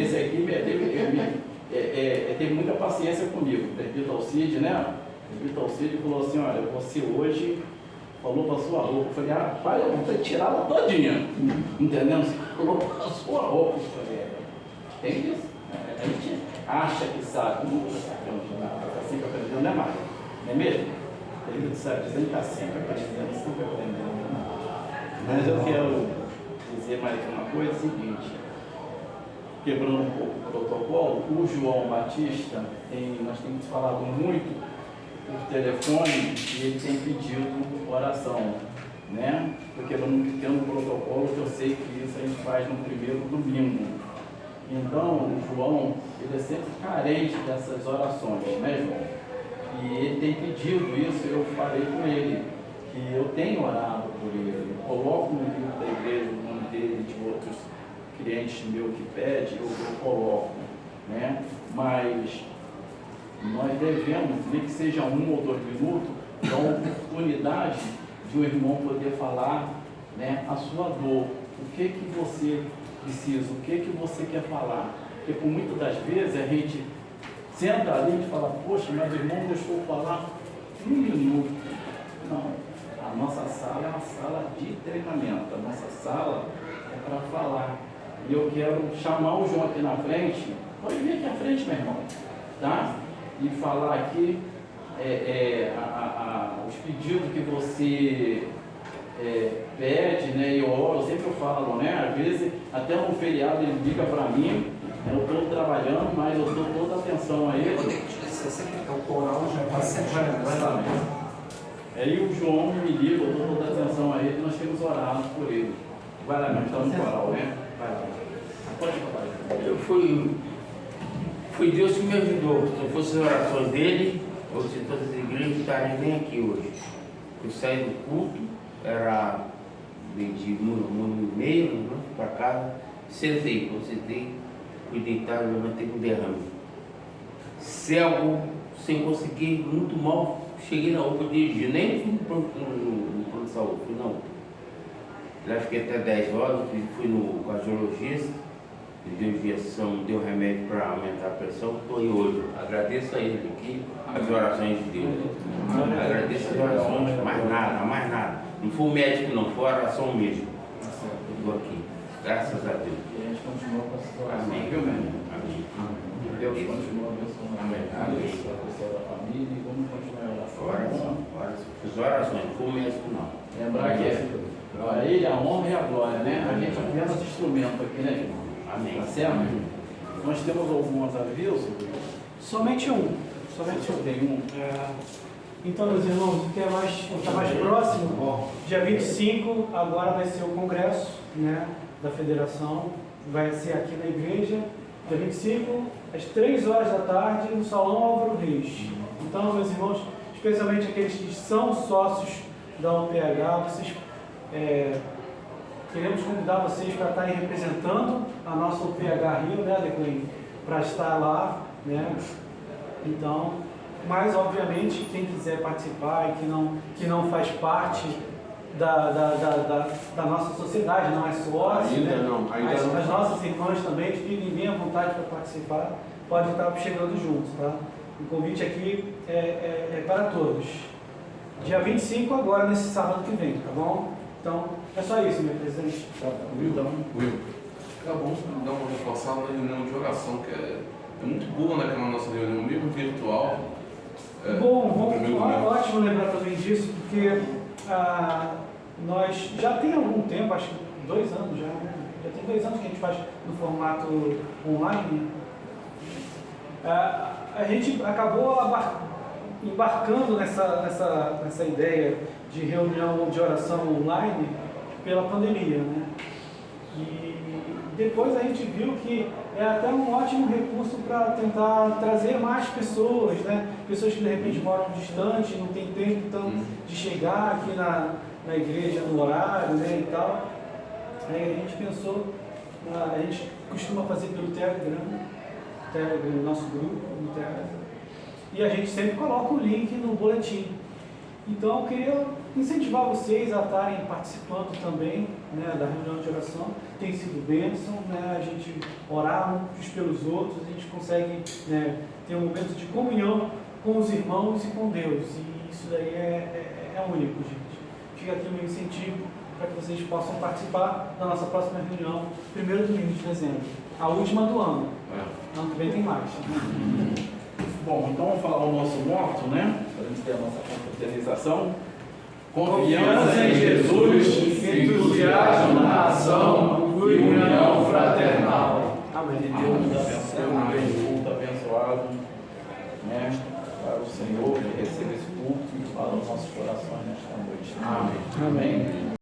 Esse aqui teve muita paciência comigo. O presbítero Alcide, né? O presbítero Alcide falou assim: olha, você hoje falou para a sua roupa. Eu falei: rapaz, eu vou tirar ela todinha. Entendendo? Você colocou para a sua roupa. Eu falei: tem isso. A gente acha que sabe, não está sabendo nada, está sempre aprendendo, não é mais? Não é mesmo? Ele sabe, dizendo que está sempre aprendendo, sempre aprendendo. Mas eu quero dizer mais uma coisa, é o seguinte, quebrando um pouco o protocolo, o João Batista, nós temos falado muito por telefone e ele tem pedido oração, né? Estou quebrando um pequeno protocolo que eu sei que isso a gente faz no primeiro domingo. Então, o João, ele é sempre carente dessas orações, né, João? E ele tem pedido isso, eu falei com ele, que eu tenho orado por ele. Eu coloco no livro da igreja o nome dele, de outros clientes meus que pedem, eu coloco, né? Mas nós devemos, nem que seja 1 ou 2 minutos, dar uma oportunidade de o irmão poder falar, né, a sua dor, o que você precisa, o que você quer falar. Porque por muitas das vezes a gente senta ali e fala: poxa, mas o irmão deixou eu falar 1 minuto. Não, a nossa sala é uma sala de treinamento, a nossa sala é para falar. E eu quero chamar o João aqui na frente, pode vir aqui à frente, meu irmão, tá? E falar aqui os pedidos que você pede, né? E eu sempre falo, né? Às vezes, até no feriado ele liga para mim, eu estou trabalhando, mas eu dou toda a atenção a ele. O coral já está certinho. Aí o João me liga, eu dou toda a atenção a ele, nós temos orado por ele. Vai lá, nós estamos no coral, né? Vai lá. Pode falar. Foi Deus que me ajudou. Se não fossem as orações dele, ou se todas as igrejas estariam nem aqui hoje. Eu saí do culto, era de 1h30, para casa, sentei, fui deitar, levantei com derrame. Cego, sem conseguir, muito mal, cheguei na UPA dirigir, nem fui no plano de saúde, fui na UPA. Lá fiquei até 10 horas, fui no cardiologista, me deu injeção, deu remédio para aumentar a pressão, estou aí hoje. Agradeço a ele aqui, as orações de Deus. Agradeço as orações, mais nada. Não foi o médico não, foi a oração mesmo. Estou aqui, graças a Deus. E a gente continua com essa oração, Amém. viu, meu irmão? Amém. Deus continua abençoando a pessoa da família e vamos continuar a oração. Fiz orações, não foi o médico não. Lembrar que a ele a honra e a glória, né? A gente é apenas instrumento aqui, né, irmão? Amém. Tá certo? Nós temos alguns avisos. Somente um. Tem um. Então, meus irmãos, o que está mais próximo, dia 25, agora vai ser o congresso, né, da federação, vai ser aqui na igreja, dia 25, às 3 horas da tarde, no Salão Álvaro Reis. Então, meus irmãos, especialmente aqueles que são sócios da UPH, vocês queremos convidar vocês para estarem representando a nossa UPH Rio, né, Declan? Para estar lá, né? Então, mas obviamente quem quiser participar e que não faz parte da nossa sociedade, não é sócio, Ainda né? não, ainda não. As nossas irmãs também, fiquem bem à vontade para participar, pode estar chegando juntos, tá? O convite aqui é para todos. Dia 25 agora, nesse sábado que vem, tá bom? Então, é só isso, meu presidente. Will, tá bom, dar uma reforçada na reunião de oração, que é muito boa naquela nossa reunião, mesmo virtual. Ótimo lembrar também disso, porque nós já tem algum tempo, acho que 2 anos já, né? Já tem 2 anos que a gente faz no formato online. A gente acabou embarcando nessa ideia de reunião de oração online pela pandemia, né? E depois a gente viu que é até um ótimo recurso para tentar trazer mais pessoas, né? Pessoas que de repente moram distante, não tem tempo então de chegar aqui na igreja no horário, né, e tal. Aí a gente pensou, a gente costuma fazer pelo Telegram, nosso grupo no Telegram, e a gente sempre coloca o link no boletim. Então eu queria incentivar vocês a estarem participando também, né, da reunião de oração. Tem sido bênção, né, a gente orar uns pelos outros, a gente consegue, né, ter um momento de comunhão com os irmãos e com Deus. E isso daí é único, gente. Fica aqui o meu incentivo para que vocês possam participar da nossa próxima reunião, primeiro domingo de dezembro, a última do ano. Ano que vem tem mais. Bom, então vamos falar o nosso moto, né? Para a gente ter a nossa confraternização. Confiança em Jesus, entusiasmo na ação e união fraternal. Amém. Que Deus abençoe o culto abençoado, né? Para o Senhor que receba esse culto e para os nossos corações nesta noite. Amém. Amém.